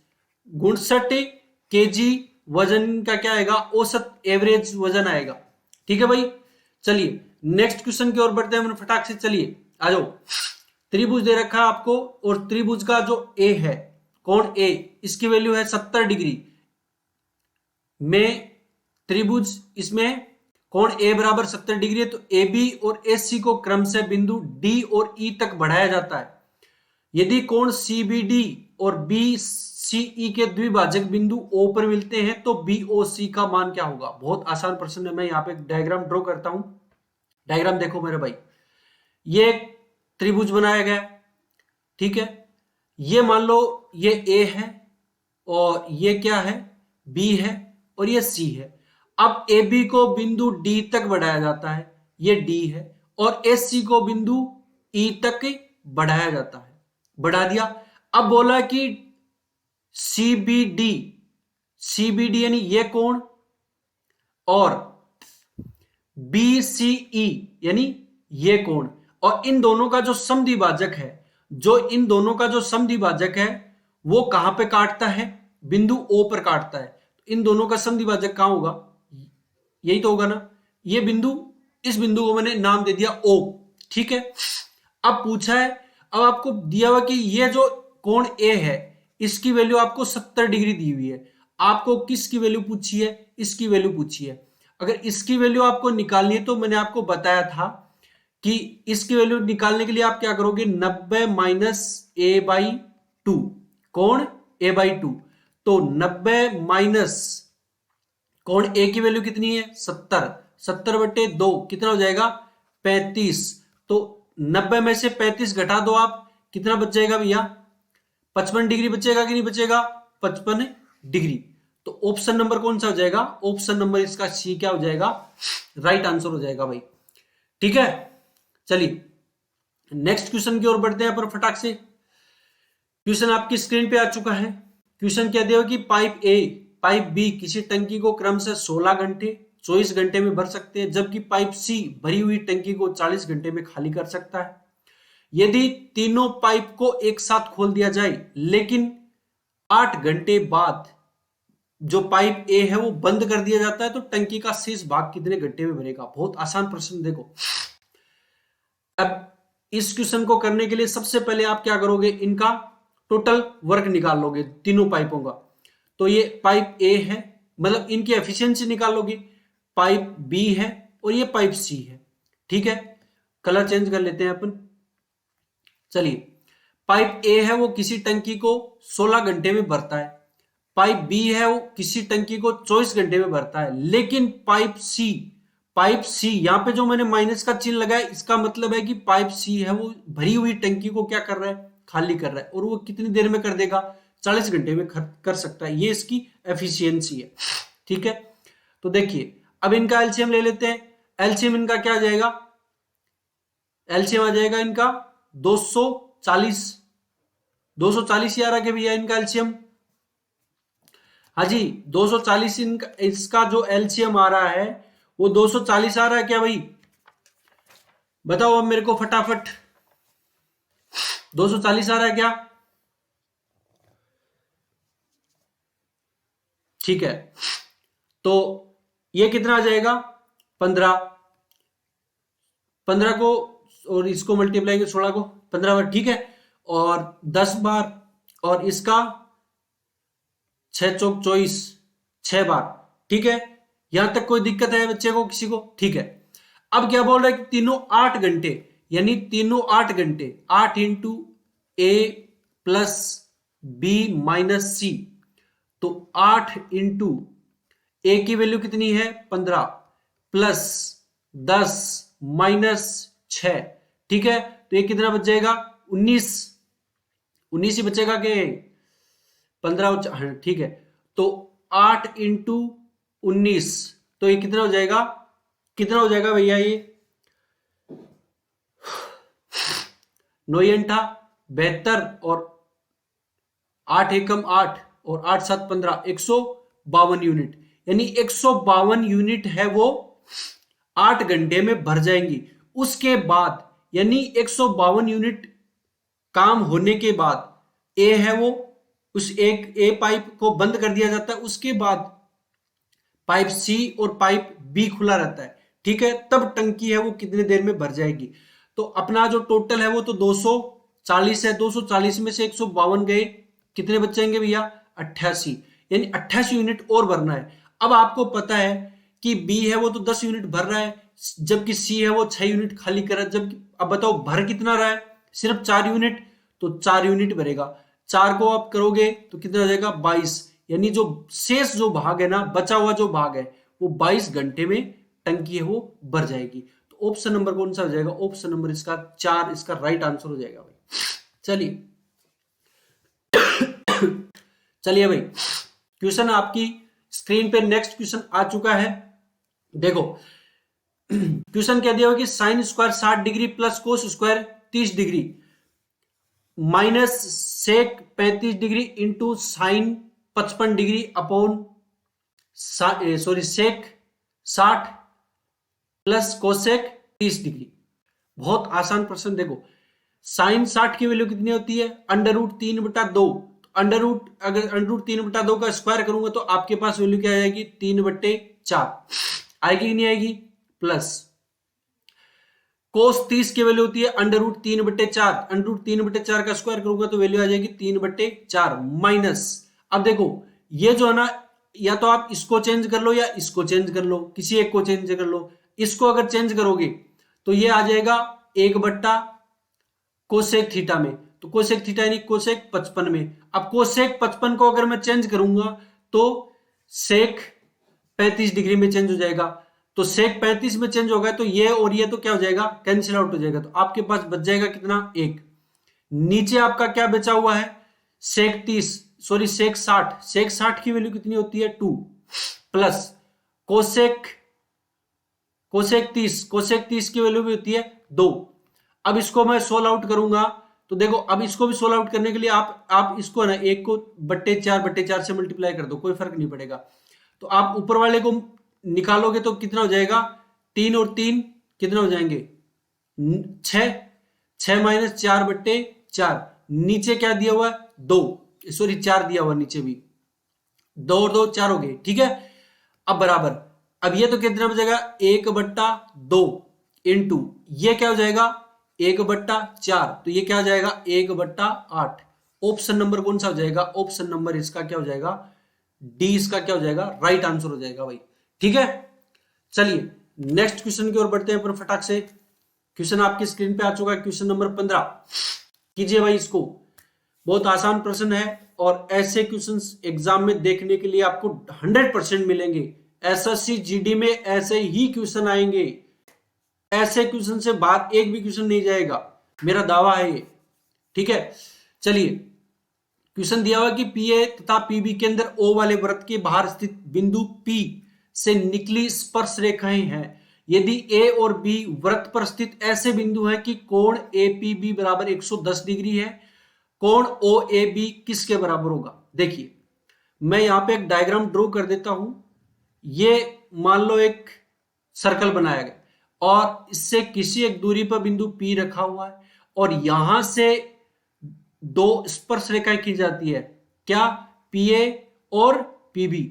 59 केजी वजन का क्या आएगा? औसत एवरेज वजन आएगा, ठीक है भाई। चलिए नेक्स्ट क्वेश्चन की ओर बढ़ते हैं फटाक से। चलिए आ जाओ। त्रिभुज दे रखा है आपको, और त्रिभुज का जो ए है, कोण ए, इसकी वैल्यू है 70 डिग्री में। त्रिभुज इसमें कोण ए बराबर 70 डिग्री है, तो ए बी और एस सी को क्रम से बिंदु डी और ई तक बढ़ाया जाता है। यदि कोण सी बी डी और बी सी ई के द्विभाजक बिंदु ओ पर मिलते हैं तो बी ओ सी का मान क्या होगा? बहुत आसान प्रश्न है। मैं यहां पे एक डायग्राम ड्रॉ करता हूं। डायग्राम देखो मेरे भाई, ये एक त्रिभुज बनाया गया, ठीक है। ये मान लो ये ए है, और ये क्या है? बी है, और ये सी है। अब ए बी को बिंदु डी तक बढ़ाया जाता है, ये डी है, और एस सी को बिंदु ई तक बढ़ाया जाता है, बढ़ा दिया। अब बोला कि सीबीडी, सीबीडी यानी ये कोण, और बीसीई यानी ये कोण, और इन दोनों का जो समद्विभाजक है, जो इन दोनों का जो समद्विभाजक है वो कहां पे काटता है? बिंदु ओ पर काटता है। इन दोनों का समद्विभाजक कहां होगा? यही तो होगा ना। ये बिंदु, इस बिंदु को मैंने नाम दे दिया ओ, ठीक है। अब पूछा है, अब आपको दिया हुआ कि ये जो कोण ए है इसकी वैल्यू आपको 70 डिग्री दी हुई है। आपको किसकी वैल्यू पूछी है? इसकी वैल्यू पूछी है। अगर इसकी वैल्यू आपको निकालनी है तो मैंने आपको बताया था कि इसकी वैल्यू निकालने के लिए आप क्या करोगे? 90 माइनस ए बाई 2, कोण ए बाई 2। तो 90 माइनस कोण ए की वैल्यू कितनी है? 70, 70/2 कितना हो जाएगा? 35। तो 90 में से 35 घटा दो आप, कितना बच जाएगा भैया? 55 डिग्री बचेगा कि नहीं बचेगा? 55 डिग्री। तो ऑप्शन नंबर कौन सा हो जाएगा? ऑप्शन नंबर इसका सी क्या हो जाएगा? राइट आंसर हो जाएगा भाई। ठीक है, चलिए नेक्स्ट क्वेश्चन की ओर बढ़ते हैं पर फटाक से। क्वेश्चन आपकी स्क्रीन पे आ चुका है। क्वेश्चन क्या दिया कि पाइप ए पाइप बी किसी टंकी को क्रम से 16 घंटे 24 घंटे में भर सकते हैं, जबकि पाइप सी भरी हुई टंकी को 40 घंटे में खाली कर सकता है। यदि तीनों पाइप को एक साथ खोल दिया जाए लेकिन 8 घंटे बाद जो पाइप ए है वो बंद कर दिया जाता है, तो टंकी का शेष भाग कितने घंटे में भरेगा? बहुत आसान प्रश्न। देखो अब इस क्वेश्चन को करने के लिए सबसे पहले आप क्या करोगे, इनका टोटल वर्क निकाल लोगे तीनों पाइपों का। तो ये पाइप ए है, मतलब इनकी एफिशिएंसी निकालोगे। पाइप बी है और ये पाइप सी है। ठीक है, कलर चेंज कर लेते हैं अपन। चलिए, पाइप ए है वो किसी टंकी को 16 घंटे में भरता है, पाइप बी है वो किसी टंकी को 24 घंटे में भरता है, लेकिन पाइप सी यहां पे जो मैंने माइनस का चिन्ह लगाया इसका मतलब है कि पाइप सी है वो भरी हुई टंकी को क्या कर रहा है? खाली कर रहा है। और वो कितनी देर में कर देगा? 40 घंटे में कर सकता है। ये इसकी एफिशिएंसी है। ठीक है, तो देखिए अब इनका एलसीएम ले लेते हैं। एलसीएम इनका क्या आ जाएगा? एलसीएम आ जाएगा इनका 240 240 ही आ रहा है भैया इनका एलसीएम। हाँ जी, 240 इनका, इसका जो एलसीएम आ रहा है वो 240 आ रहा है क्या भाई? बताओ अब मेरे को फटाफट, 240 आ रहा है क्या? ठीक है, तो ये कितना आ जाएगा? 15 को और इसको मल्टीप्लाई कर 16 को 15 बार। ठीक है, और 10 बार और इसका 6 चौक 24 6 बार। ठीक है, यहां तक कोई दिक्कत है बच्चे को किसी को? ठीक है, अब क्या बोल रहा है कि तीनों 8 घंटे, यानी तीनों 8 घंटे 8 into a plus B minus सी, तो 8 इंटू ए की वैल्यू कितनी है? 15 प्लस 10 माइनस 6। ठीक है, तो ये कितना बच जाएगा? 19 ही बचेगा कि 15? ठीक है, तो 8 इंटू 19, तो ये कितना हो जाएगा? कितना हो जाएगा भैया? ये 9 72 और 8 एकम 8 और 8 7 15, 152 यूनिट, यानी 152 यूनिट है वो 8 घंटे में भर जाएंगी। उसके बाद यानी 152 यूनिट काम होने के बाद ए है वो उस एक ए पाइप को बंद कर दिया जाता है, उसके बाद पाइप सी और पाइप बी खुला रहता है। ठीक है, तब टंकी है वो कितनी देर में भर जाएगी? तो अपना जो टोटल है वो तो 240 है, 240 में से 152 गए, कितने बचेंगे भैया? 88, यानी 88 यूनिट और भरना है। अब आपको पता है कि बी है वो तो 10 यूनिट भर रहा है, जबकि सी है वो 6 यूनिट खाली कर रहा है। जबकि अब बताओ भर कितना रहा है? सिर्फ 4 यूनिट, तो 4 यूनिट भरेगा। 4 को आप करोगे तो कितना हो जाएगा? 22, यानी जो शेष जो भाग है ना, बचा हुआ जो भाग है वो 22 घंटे में टंकी है वो भर जाएगी। तो ऑप्शन नंबर कौन सा हो जाएगा? ऑप्शन नंबर इसका 4 इसका राइट आंसर हो जाएगा भाई। चलिए चलिए भाई, क्वेश्चन आपकी स्क्रीन पे नेक्स्ट क्वेश्चन आ चुका है। देखो क्वेश्चन क्या दिया हुआ कि sine square 60 degree plus cos square 30 degree minus sec 35 degree into sine 55 degree upon sec 60 plus cosec 30 degree. बहुत आसान प्रश्न। देखो साइन 60 की वैल्यू कितनी होती है? √3/2। अगर √3/2 का स्क्वायर करूंगा तो आपके पास वैल्यू क्या आ जाएगी? 3/4 आएगी कि नहीं आएगी? प्लस कोस 30 की वैल्यू होती है √3/4। √3/4 का स्क्वायर करूंगा तो वैल्यू आ जाएगी 3/4 माइनस। अब देखो ये जो है ना, या तो आप इसको चेंज कर लो या इसको चेंज कर लो, किसी एक को चेंज कर लो। इसको अगर चेंज करोगे तो ये आ जाएगा 1/ कोसेक थीटा में, तो कोसेक थीटा यानी कोसेक 55 में। अब कोसेक 55 को अगर मैं चेंज करूंगा तो सेक 35 डिग्री में चेंज हो जाएगा। तो सेक 35 में चेंज होगा तो ये और ये तो क्या हो जाएगा? कैंसिल आउट हो जाएगा। तो आपके पास बच जाएगा कितना? 1। नीचे आपका क्या बचा हुआ है? सेक 30, सॉरी सेक 60 की वैल्यू कितनी होती है 2, प्लस कोसेक कोसेक 30 की वैल्यू भी होती है 2। अब इसको मैं सोल्व आउट करूंगा तो देखो, अब इसको भी सोल्व आउट करने के लिए आप इसको ना एक को बट्टे चार से मल्टीप्लाई कर दो, कोई फर्क नहीं पड़ेगा। तो आप ऊपर वाले को निकालोगे तो कितना हो जाएगा, 3 और 3 कितना हो जाएंगे 6, 6 माइनस 4/4, नीचे क्या दिया हुआ है 2, सॉरी 4 दिया हुआ नीचे भी, 2 और 2 4 हो गए, ठीक है। अब बराबर, अब ये तो कितना बचेगा 1/2 इंटू ये क्या हो जाएगा 1/4, तो ये क्या हो जाएगा 1/8। ऑप्शन नंबर कौन सा हो जाएगा, ऑप्शन नंबर इसका क्या हो जाएगा डी, इसका क्या हो जाएगा राइट आंसर हो जाएगा भाई, ठीक है। चलिए नेक्स्ट क्वेश्चन की ओर बढ़ते हैं अपन फटाक से। क्वेश्चन आपकी स्क्रीन पे आ चुका है, क्वेश्चन नंबर 15 कीजिए भाई इसको। बहुत आसान प्रश्न है और ऐसे क्वेश्चंस एग्जाम में देखने के लिए आपको 100% मिलेंगे। एसएससी जीडी में ऐसे ही क्वेश्चन आएंगे, ऐसे क्वेश्चन से बाहर एक भी क्वेश्चन नहीं जाएगा, मेरा दावा है ये, ठीक है। चलिए क्वेश्चन दिया हुआ कि पीए तथा पीबी के अंदर ओ वाले वृत्त के बाहर स्थित बिंदु पी से निकली स्पर्श रेखाएं हैं। यदि ए और बी वृत्त पर स्थित ऐसे बिंदु हैं कि कोण एपीबी बराबर 110 डिग्री है, कोण ओ ए बी किसके बराबर होगा। देखिए मैं यहां पे एक डायग्राम ड्रॉ कर देता हूं। ये मान लो एक सर्कल बनाया गया और इससे किसी एक दूरी पर बिंदु पी रखा हुआ है और यहां से दो स्पर्श रेखाएं खींची जाती है, क्या पीए और पीबी,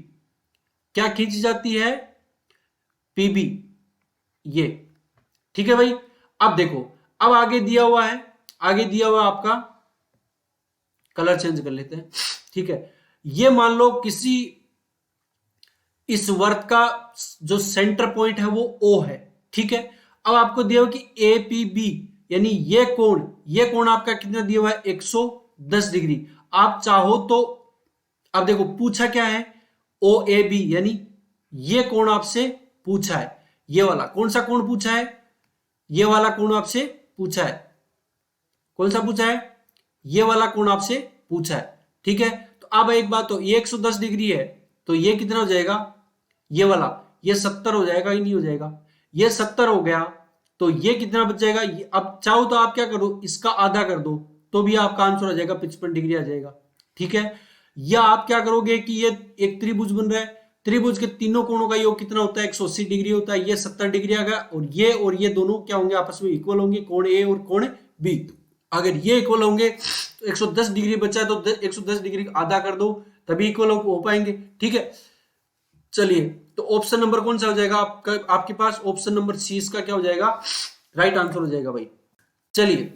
क्या खींची जाती है पीबी, ये, ठीक है भाई। अब देखो, अब आगे दिया हुआ है, आगे दिया हुआ आपका कलर चेंज कर लेते हैं, ठीक है। ये मान लो किसी इस वर्त का जो सेंटर पॉइंट है वो ओ है, ठीक है। अब आपको दिया हुआ कि ए पी बी यानी ये कोण आपका कितना दिया हुआ है 110 डिग्री। आप चाहो तो, अब देखो पूछा क्या है ओ ए बी, यानी ये कोण आपसे पूछा है, ये वाला कौन सा कोण पूछा है, ये वाला कोण आपसे पूछा है, कौन सा पूछा है, ये वाला कोण आपसे पूछा है, ठीक है। तो अब एक बात, तो ये 110 डिग्री है तो ये कितना हो जाएगा, ये वाला ये 70 हो जाएगा, ही नहीं हो जाएगा, ये 70 हो गया तो ये कितना बच जाएगा। अब चाहो तो आप क्या करो, इसका आधा कर दो तो भी आपका आंसर आ जाएगा 55 डिग्री आ जाएगा, ठीक है। या आप क्या करोगे कि ये एक त्रिभुज बन रहा है, त्रिभुज के तीनों कोणों का योग कितना होता है 180 डिग्री होता है, ये 70 डिग्री आ गया और ये दोनों क्या होंगे आपस में इक्वल होंगे, कोण ए और कोण बी। अगर ये इक्वल होंगे तो 110 डिग्री बचा तो 110 डिग्री आधा कर दो तभी इक्वल हो पाएंगे, ठीक है। चलिए तो ऑप्शन नंबर कौन सा हो जाएगा आपके पास, ऑप्शन नंबर सी इसका क्या हो जाएगा राइट आंसर हो जाएगा भाई। चलिए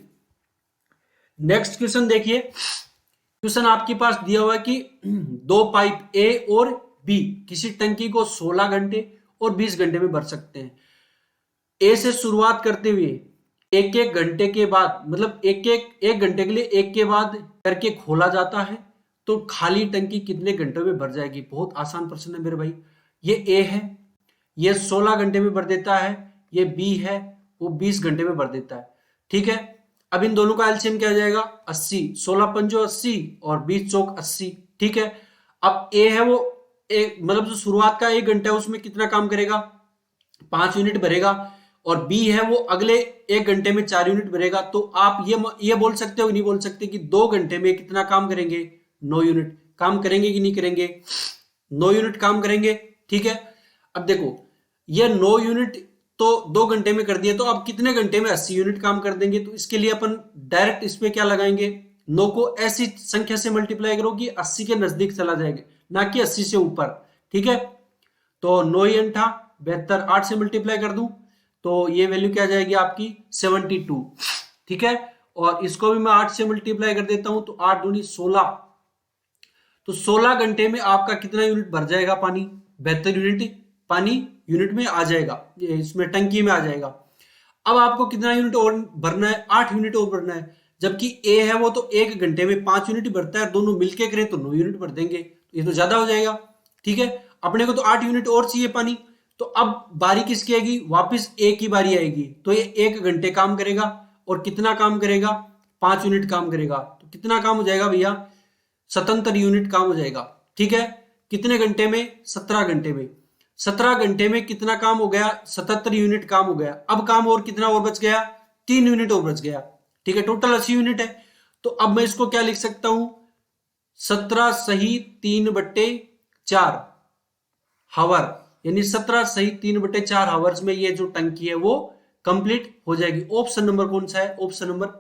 नेक्स्ट क्वेश्चन देखिए। क्वेश्चन आपके पास दिया हुआ है कि दो पाइप ए और बी किसी टंकी को 16 घंटे और 20 घंटे में भर सकते हैं। ए से शुरुआत करते हुए एक एक घंटे के बाद, मतलब एक घंटे के लिए एक के बाद करके खोला जाता है तो खाली टंकी कितने घंटों में भर जाएगी। बहुत आसान प्रश्न है मेरे भाई। ये ए है, ये 16 घंटे में भर देता है, ये बी है वो 20 घंटे में भर देता है, ठीक है। अब इन दोनों का एलसीएम क्या आ जाएगा 80, 16 पंजो 80 और 20 चौक 80, ठीक है। अब ए है वो मतलब जो शुरुआत का 1 घंटा है उसमें कितना काम करेगा 5 यूनिट भरेगा, और बी है वो अगले 1 घंटे में 4 यूनिट भरेगा। तो आप ये बोल सकते हो, नहीं बोल सकते कि 2 घंटे में कितना काम करेंगे 9 यूनिट काम करेंगे कि नहीं करेंगे, 9 यूनिट काम करेंगे, ठीक है। अब देखो ये 9 यूनिट तो 2 घंटे में कर दिया, तो अब कितने घंटे में 80 यूनिट काम कर देंगे। तो इसके लिए अपन डायरेक्ट इस पे क्या लगाएंगे, 9 को ऐसी संख्या से मल्टीप्लाई करो कि 80 के नजदीक चला जाएगा, ना कि 80 से ऊपर, ठीक है। तो 9 8 72, 8 से मल्टीप्लाई कर दूं तो ये वैल्यू क्या जाएगी आपकी 72, ठीक है। और इसको भी मैं 8 से मल्टीप्लाई कर देता हूं तो 8 दूनी 16, तो 16 घंटे में आपका कितना यूनिट भर जाएगा पानी, 72 यूनिट पानी यूनिट में आ जाएगा, इसमें टंकी में आ जाएगा। अब आपको कितना यूनिट और भरना है, 8 यूनिट और भरना है, जबकि ए है वो तो 1 घंटे में 5 यूनिट भरता है, दोनों मिलके करें तो 9 यूनिट भर देंगे, ये तो ज्यादा हो जाएगा, ठीक है। अपने को तो 8 यूनिट और चाहिए पानी, तो अब बारी किसकी आएगी, वापस ए की बारी आएगी, तो ये 1 घंटे काम करेगा और कितना काम करेगा 5 यूनिट काम करेगा, तो कितना काम हो जाएगा भैया 77 यूनिट काम हो जाएगा। ठीक है, कितने घंटे में? 17 घंटे में। 17 घंटे में कितना काम हो गया? 77 यूनिट काम हो गया। अब काम और कितना और बच गया? 3 यूनिट और बच गया। ठीक है, टोटल 80 यूनिट है। तो अब मैं इसको क्या लिख सकता हूं? 17 सही 3/4 हावर, यानी 17 सही 3/4 हावर्स में ये जो टंकी है वो कंप्लीट हो जाएगी। ऑप्शन नंबर कौन सा है? ऑप्शन नंबर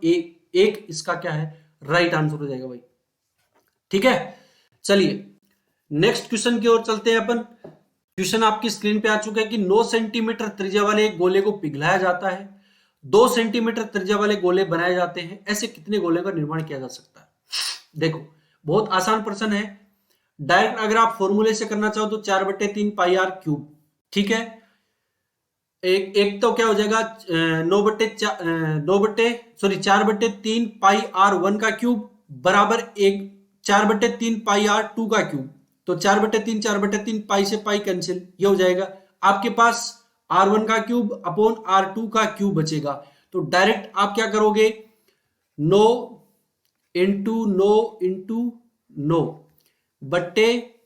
एक इसका क्या है? राइट आंसर हो जाएगा भाई। ठीक है, चलिए नेक्स्ट क्वेश्चन की ओर चलते हैं अपन। क्वेश्चन आपकी स्क्रीन पे आ चुका है कि 9 सेंटीमीटर त्रिज्या वाले एक गोले को पिघलाया जाता है, 2 सेंटीमीटर त्रिज्या वाले गोले बनाए जाते हैं, ऐसे कितने गोले का निर्माण किया जा सकता है? देखो बहुत आसान प्रश्न है। डायरेक्ट अगर आप फॉर्मूले से करना चाहो तो 4/3 पाई आर क्यूब। ठीक है, एक तो क्या हो जाएगा? 4/3 पाई आर 1 का क्यूब बराबर 4/3 पाई आर 2 का क्यूब। तो 4/3 पाई से पाई कैंसिल, ये हो जाएगा। आपके पास R1 का क्यूब अपॉन R2 का क्यूब बचेगा। तो डायरेक्ट आप क्या करोगे? 9 इंटू 9 इंटू 9 बट्टे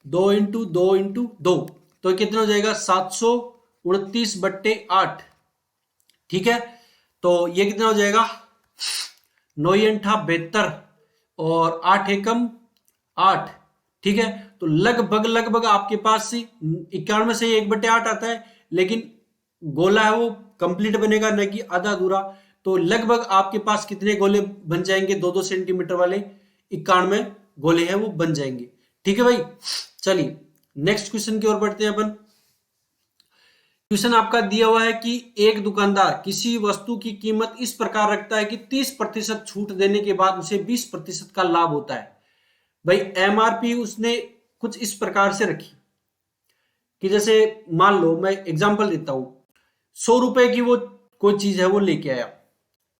2 इंटू 2 इंटू 2, तो कितना हो जाएगा? 729/8। ठीक है, तो ये कितना हो जाएगा? 9 8 72 और 8 एकम 8। ठीक है, तो लगभग आपके पास 91 से 1/8 आता है, लेकिन गोला है वो कंप्लीट बनेगा, न कि आधा अधूरा। तो लगभग आपके पास कितने गोले बन जाएंगे? 2-2 सेंटीमीटर वाले 91 गोले हैं वो बन जाएंगे। ठीक है भाई, चलिए नेक्स्ट क्वेश्चन की ओर बढ़ते हैं अपन। क्वेश्चन आपका दिया हुआ है कि एक दुकानदार किसी वस्तु की कीमत इस प्रकार रखता है कि 30% छूट देने के बाद उसे 20% का लाभ होता है। भाई एमआरपी उसने कुछ इस प्रकार से रखी कि जैसे मान लो, मैं एग्जांपल देता हूं, 100 रुपए की वो कोई चीज है वो लेके आया।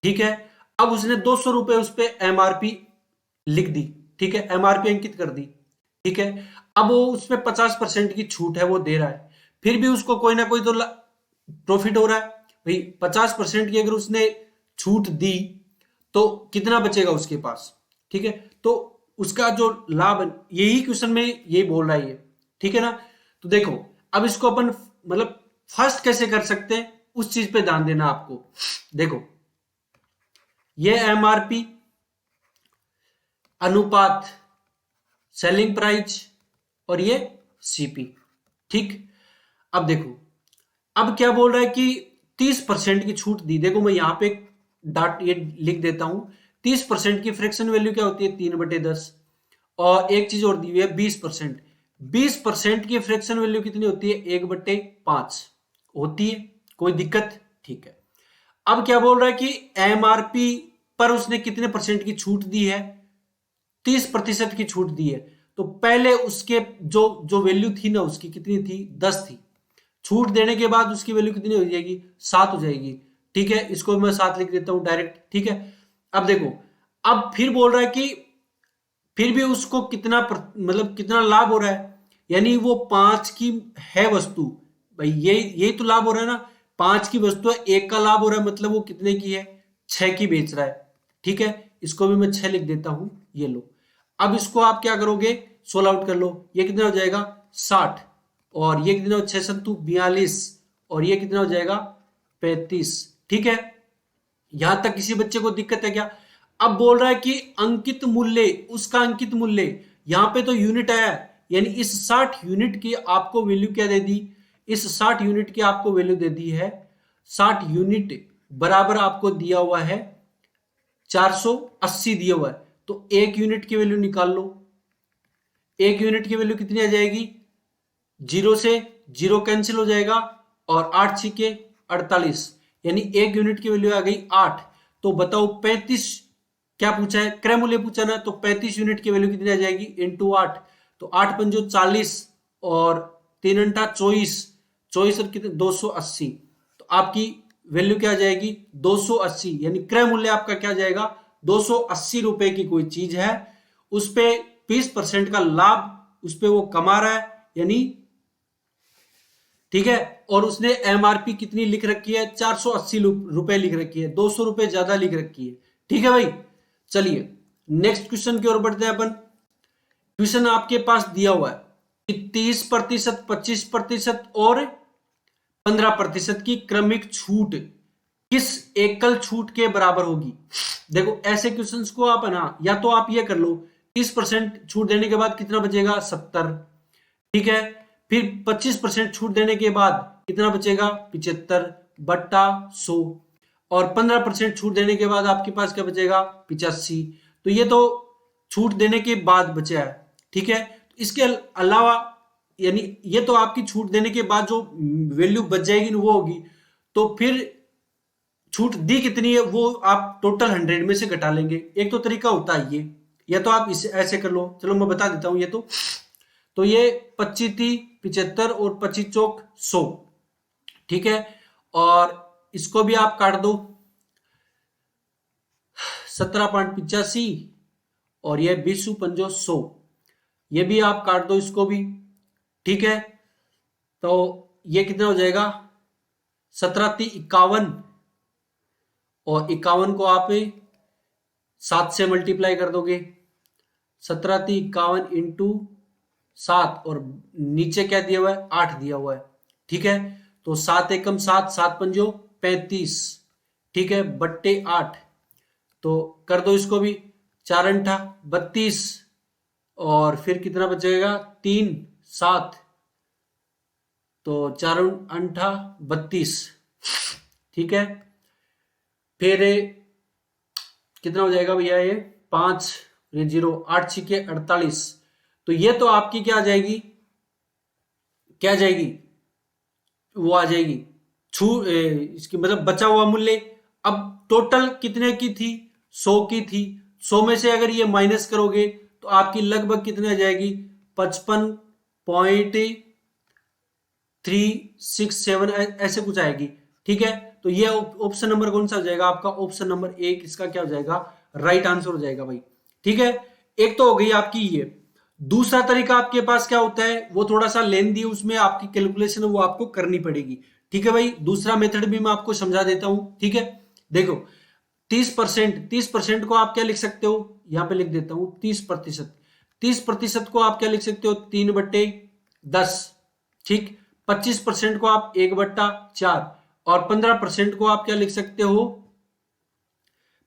ठीक है, अब उसने 200 रुपए उस पर एमआरपी लिख दी। ठीक है, एमआरपी अंकित कर दी। ठीक है, अब वो उसमें 50% की छूट है वो दे रहा है, फिर भी उसको कोई ना कोई तो प्रॉफिट हो रहा है। भाई 50% की अगर उसने छूट दी तो कितना बचेगा उसके पास? ठीक है, तो उसका जो लाभ, यही क्वेश्चन में यही बोल रहा है ये। ठीक है ना, तो देखो अब इसको अपन मतलब फर्स्ट कैसे कर सकते हैं उस चीज पे ध्यान देना आपको। देखो ये एमआरपी अनुपात सेलिंग प्राइस और ये सीपी। ठीक, अब देखो अब क्या बोल रहा है कि 30% की छूट दी। देखो मैं यहां पे डाट ये लिख देता हूं, 30% की फ्रैक्शन वैल्यू क्या होती है? 3/10। और एक चीज और दी हुई है 20%। 20% की फ्रैक्शन वैल्यू कितनी होती है? 1/5 होती है। कोई दिक्कत? ठीक है, अब क्या बोल रहा है कि एमआरपी पर उसने कितने परसेंट की छूट दी है? 30% की छूट दी है। तो पहले उसके जो जो वैल्यू थी ना उसकी कितनी थी? 10 थी। छूट देने के बाद उसकी वैल्यू कितनी हो जाएगी? 7 हो जाएगी। ठीक है, इसको मैं 7 लिख देता हूं डायरेक्ट। ठीक है, अब देखो अब फिर बोल रहा है कि फिर भी उसको कितना मतलब कितना लाभ हो रहा है, यानी वो 5 की है वस्तु। भाई यही तो लाभ हो रहा है ना, 5 की वस्तु है, 1 का लाभ हो रहा है, मतलब वो कितने की है? 6 की बेच रहा है। ठीक है, इसको भी मैं 6 लिख देता हूं, ये लो। अब इसको आप क्या करोगे? सोल्व आउट कर लो। ये कितना हो जाएगा? 60। और ये कितना? 6 सत्तू 42। और ये कितना हो जाएगा? 35। ठीक है, यहां तक किसी बच्चे को दिक्कत है क्या? अब बोल रहा है कि अंकित मूल्य, उसका अंकित मूल्य, यहां पे तो यूनिट आया है, यानी इस 60 यूनिट की आपको वैल्यू क्या दे दी? इस 60 यूनिट की आपको वैल्यू दे दी है 60 यूनिट बराबर आपको दिया हुआ है 480 दिया हुआ है। तो एक यूनिट की वैल्यू निकाल लो। एक यूनिट की वैल्यू कितनी आ जाएगी? 0 से 0 कैंसिल हो जाएगा और 8 छिके 48, यानी एक यूनिट की वैल्यू आ गई 8। तो बताओ 35 क्या पूछा है? क्रय मूल्य पूछा ना, तो 35 यूनिट की वैल्यू कितनी आ जाएगी? इंटू 8। तो 8 पंजो 40 और 3 अंटा 24, 24 और कितने? 280। तो आपकी वैल्यू क्या आ जाएगी? 280, यानी क्रय मूल्य आपका क्या जाएगा? 280 रुपए की कोई चीज है, उस पे 20% का लाभ उस पे वो कमा रहा है, यानी ठीक है। और उसने एमआरपी कितनी लिख रखी है? 480 रुपए लिख रखी है, 200 रुपए ज्यादा लिख रखी है। ठीक है भाई, चलिए नेक्स्ट क्वेश्चन की ओर बढ़ते हैं अपन। क्वेश्चन आपके पास दिया हुआ है कि 30%, 25% और 15% की क्रमिक छूट किस एकल छूट के बराबर होगी। देखो ऐसे क्वेश्चंस को आप है ना, या तो आप ये कर लो 30% छूट देने के बाद कितना बचेगा 70, ठीक है। फिर 25% छूट देने के बाद कितना बचेगा 75 बट्टा 100, और 15% छूट देने के बाद आपके पास क्या बचेगा 85। तो ये तो छूट देने के बाद बचा है, ठीक है। इसके अलावा यानी ये तो आपकी छूट देने के बाद जो वैल्यू बच जाएगी वो होगी, तो फिर छूट दी कितनी है वो आप टोटल 100 में से घटा लेंगे। एक तो तरीका होता है ये, या तो आप इसे ऐसे कर लो, चलो मैं बता देता हूं ये तो ये 25 थी 75 और 25 चौक 100, ठीक है। और इसको भी आप काट दो 17.85 और ये 20 पंजो 100, ये भी आप काट दो इसको भी, ठीक है। तो ये कितना हो जाएगा 17×51 और 51 को आप 7 से मल्टीप्लाई कर दोगे, 17×51 इंटू 7 और नीचे क्या दिया हुआ है 8 दिया हुआ है, ठीक है। तो 7 एकम 7, 7 पंजो 35, ठीक है, बट्टे 8। तो कर दो इसको भी 4 अंठा 32 और फिर कितना बचेगा 3 7, तो 4 अंठा 32, ठीक है। फिर कितना हो जाएगा भैया ये 5 0 8 छिके 48। तो ये तो आपकी क्या आ जाएगी, क्या आ जाएगी, वो आ जाएगी इसकी मतलब बचा हुआ मूल्य। अब टोटल कितने की थी 100 की थी, 100 में से अगर ये माइनस करोगे तो आपकी लगभग कितने आ जाएगी 55.367 ऐसे कुछ आएगी, ठीक है। तो ये ऑप्शन नंबर कौन सा हो जाएगा आपका, ऑप्शन नंबर 1 इसका क्या हो जाएगा राइट आंसर हो जाएगा भाई, ठीक है। एक तो हो गई आपकी ये। दूसरा तरीका आपके पास क्या होता है वो थोड़ा सा लेंदी, उसमें आपकी कैलकुलेशन वो आपको करनी पड़ेगी, ठीक है भाई। दूसरा मेथड भी मैं आपको समझा देता हूं, ठीक है। देखो 30% को आप क्या लिख सकते हो, यहां पे लिख देता हूं 30%, 30% को आप क्या लिख सकते हो 3/10, ठीक। 25% को आप 1/4 और 15% को आप क्या लिख सकते हो,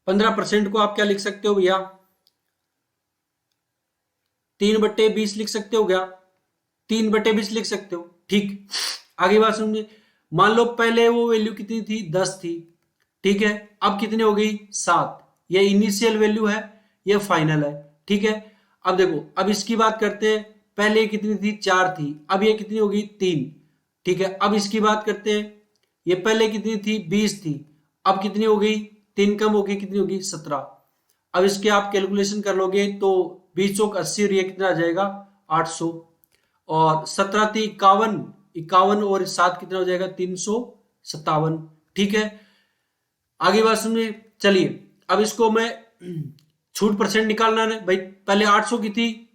15% को आप क्या लिख सकते हो भैया 3/20 लिख सकते हो क्या, 3/20 लिख सकते हो, ठीक। आगे बात समझिए, मान लो पहले वो वैल्यू कितनी थी 10 थी, ठीक है। अब कितनी हो गई 7, ये इनिशियल वैल्यू है, ये फाइनल है, ठीक है। अब देखो अब इसकी बात करते हैं, पहले कितनी थी 4 थी, अब ये कितनी हो गई 3, ठीक है। अब इसकी बात करते हैं, ये पहले कितनी थी 20 थी, अब कितनी हो गई 3 कम हो गई, कितनी होगी 17। अब इसके आप कैलकुलेशन कर लोगे तो 20 चौक 80 और ये कितना आ जाएगा 800, और 17×51 51 और 7 कितना हो जाएगा 357, ठीक है। आगे बात सुनिए, चलिए अब इसको मैं छूट परसेंट निकालना है भाई, पहले 800 की थी,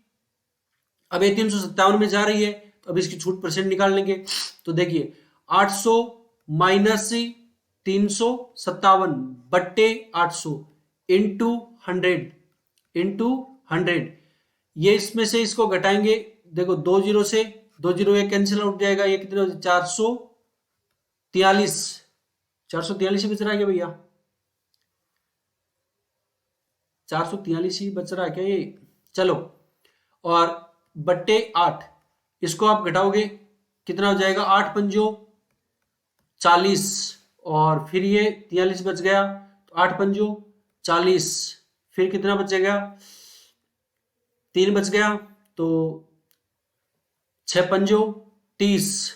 अब ये 357 में जा रही है, तो अब इसकी छूट परसेंट निकाल लेंगे। तो देखिए 800 माइनस 357 बट्टे 800 इंटू 100, ये इसमें से इसको घटाएंगे, देखो 2 जीरो से 2 जीरो ये कैंसिल आउट जाएगा, ये कितने 443, 443 ही बच रहा है क्या भैया, 443 ही बच रहा है क्या ये, चलो। और बट्टे 8 इसको आप घटाओगे कितना हो जाएगा 8 पंजो 40 और फिर ये 43 बच गया, तो 8 पंजो 40, फिर कितना बचेगा 3 बच गया, तो 6 पंजो 30,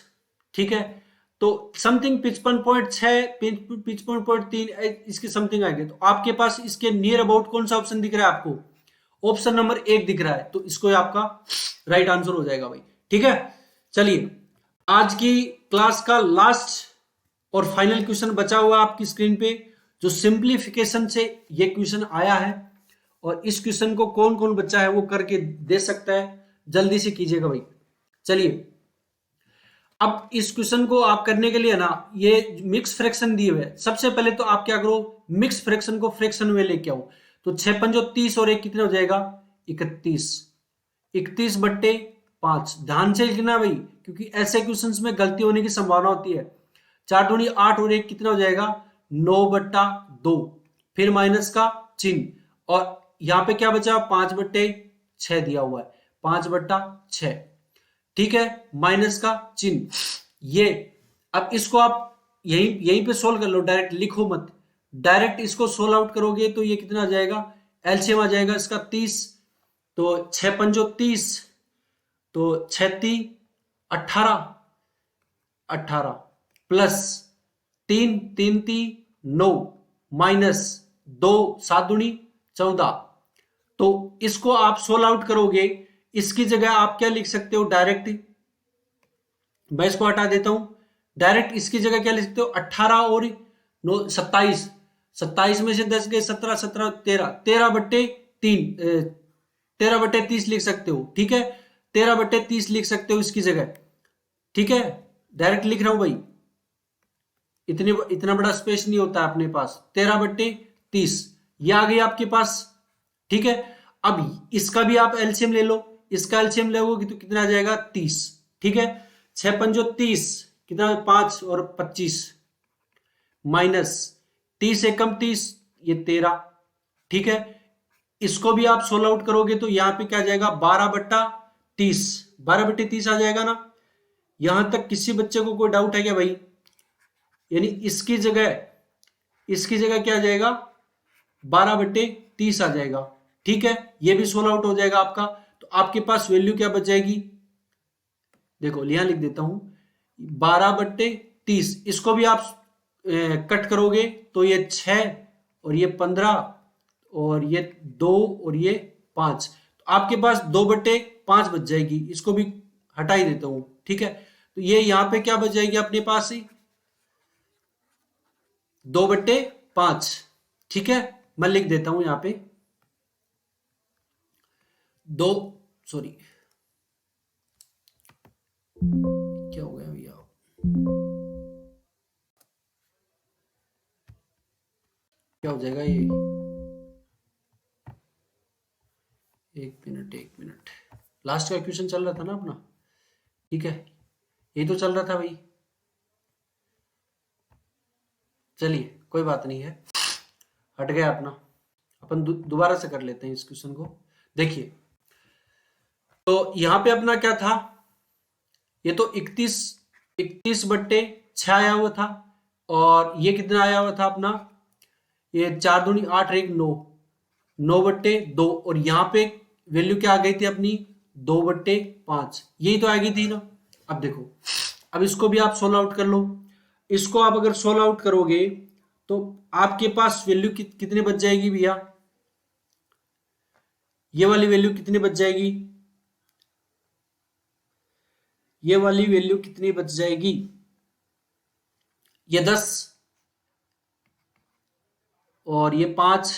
ठीक है। तो समथिंग 55.6 55.3 इसके समथिंग आएंगे। तो आपके पास इसके नियर अबाउट कौन सा ऑप्शन दिख रहा है आपको, ऑप्शन नंबर 1 दिख रहा है, तो इसको आपका राइट आंसर हो जाएगा भाई, ठीक है। चलिए आज की क्लास का लास्ट और फाइनल क्वेश्चन बचा हुआ आपकी स्क्रीन पे, जो सिंप्लीफिकेशन से ये क्वेश्चन आया है, और इस क्वेश्चन को कौन कौन बच्चा है वो करके दे सकता है, जल्दी से कीजिएगा भाई। चलिए अब इस क्वेश्चन को आप करने के लिए ना, ये मिक्स फ्रैक्शन दिए हुए, सबसे पहले तो आप क्या करो मिक्स फ्रैक्शन को फ्रैक्शन में लेके आओ। तो 6 पंजो 30 और एक कितना हो जाएगा 31। 31/5 ध्यान से लिखना भाई, क्योंकि ऐसे क्वेश्चंस में गलती होने की संभावना होती है। 4 दूनी 8 और एक कितना हो जाएगा 9/2, फिर माइनस का चिन्ह, और यहां पे क्या बचा 5/6 दिया हुआ है, 5/6, ठीक है, माइनस का चिन्ह ये। अब इसको आप यहीं यहीं पे सोल्व कर लो, डायरेक्ट लिखो मत, डायरेक्ट इसको सोल्व आउट करोगे तो ये कितना आ जाएगा, एलसीएम आ जाएगा इसका 30, तो 6 पंजो 30, तो 6×3 18 प्लस 3×3 = 9 माइनस 2×7 = 14। तो इसको आप सोल्व आउट करोगे, इसकी जगह आप क्या लिख सकते हो डायरेक्ट, मैं इसको हटा देता हूं, डायरेक्ट इसकी जगह क्या लिख सकते हो 18 और 9 27, 27 में से 10 गए 17, 17 13, 13/3 13/30 लिख सकते हो, ठीक है, 13/30 लिख सकते हो इसकी जगह, ठीक है, डायरेक्ट लिख रहा हूं भाई, इतना बड़ा स्पेस नहीं होता अपने पास, 13/30 ये आ गई आपके पास, ठीक है। अब इसका भी आप एलसीएम ले लो, इसका एलसीएम लोगे तो कितना आ जाएगा 30, ठीक है, 6 पंजो 30 कितना 5 और 25 माइनस 30 एकम 30 ये 13, ठीक है। इसको भी आप सोल्व आउट करोगे तो यहां पे क्या आ जाएगा 12/30, 12/30 आ जाएगा ना। यहां तक किसी बच्चे को कोई डाउट है क्या भाई, यानी इसकी जगह क्या आ जाएगा 12/30 आ जाएगा, ठीक है, ये भी सोल्व आउट हो जाएगा आपका। तो आपके पास वैल्यू क्या बच जाएगी, देखो यहां लिख देता हूं 12/30, इसको भी आप कट करोगे तो ये 6 और ये 15 और ये 2 और ये 5, तो आपके पास 2/5 बच जाएगी, इसको भी हटा ही देता हूं, ठीक है। तो ये यहां पे क्या बच जाएगी अपने पास ही 2/5, ठीक है, मैं लिख देता हूं यहां पे 2, सॉरी क्या हो गया भैया, क्या हो जाएगा ये, एक मिनट, लास्ट का क्वेश्चन चल रहा था ना अपना, ठीक है, ये तो चल रहा था भाई, चलिए कोई बात नहीं है, हट गया अपना, अपन दोबारा से कर लेते हैं इस क्वेश्चन को। देखिए तो यहां पे अपना क्या था, ये तो 31/6 आया हुआ था, और ये कितना आया हुआ था अपना, ये 4 दूनी 8 और 1 9, 9/2, और यहां पे वैल्यू क्या आ गई थी अपनी 2/5, यही तो आ गई थी ना। अब देखो, अब इसको भी आप सोल्व आउट कर लो, इसको आप अगर सोल्व आउट करोगे तो आपके पास वैल्यू कितनी बच जाएगी भैया, ये वाली वैल्यू कितनी बच जाएगी, ये वाली वैल्यू कितनी बच जाएगी, ये 10 और ये 5,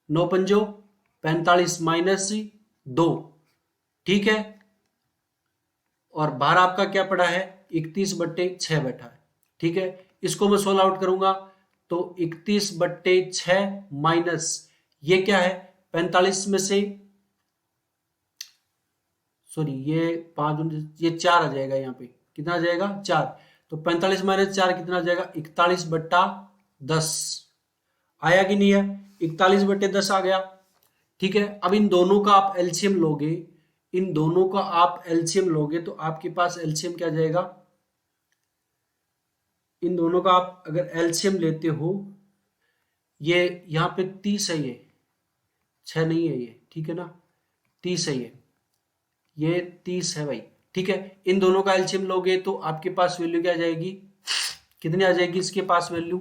9 पंजो 45 माइनस 2, ठीक है, और बाहर आपका क्या पड़ा है 31/6 बैठा है, ठीक है। इसको मैं सोल्व आउट करूंगा तो 31/6 माइनस ये क्या है 45 में से, सॉरी ये 5 ये 4 आ जाएगा, यहाँ पे कितना आ जाएगा 4, तो 45 माइनस 4 कितना आ जाएगा 41/10, आया कि नहीं है 41/10 आ गया, ठीक है। अब इन दोनों का आप एलसीएम लोगे, इन दोनों का आप एलसीएम लोगे तो आपके पास एलसीएम क्या जाएगा, इन दोनों का आप अगर एलसीएम लेते हो, ये यहाँ पे 30 है, ये 6 नहीं है ये, ठीक है ना, 30 है ये 30 है भाई, ठीक है। इन दोनों का एलसीएम लोगे तो आपके पास वैल्यू क्या आ जाएगी, कितनी आ जाएगी इसके पास वैल्यू,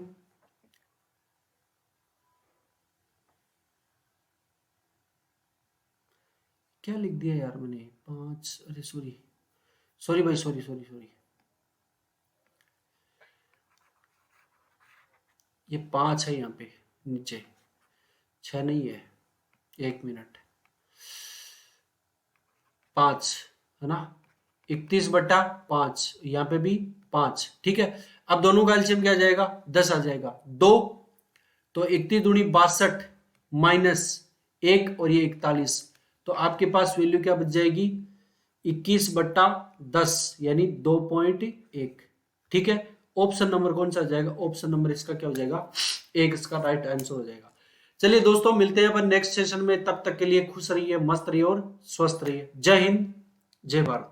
क्या लिख दिया यार मैंने 5, अरे सॉरी सॉरी भाई, सॉरी सॉरी सॉरी, ये 5 है यहाँ पे नीचे, 6 नहीं है, 1 मिनट, 5 है ना, 31/5, यहाँ पे भी 5, ठीक है। अब दोनों का एलसीएम क्या आ जाएगा 10 आ जाएगा, 2, तो 31 दूनी 62 -1 और ये 41, तो आपके पास वैल्यू क्या बच जाएगी 21/10 यानी 2.1। ठीक है, ऑप्शन नंबर कौन सा आ जाएगा, ऑप्शन नंबर इसका क्या हो जाएगा 1, इसका राइट आंसर हो जाएगा। चलिए दोस्तों, मिलते हैं अपन नेक्स्ट सेशन में, तब तक के लिए खुश रहिए, मस्त रहिए और स्वस्थ रहिए। जय हिंद, जय भारत।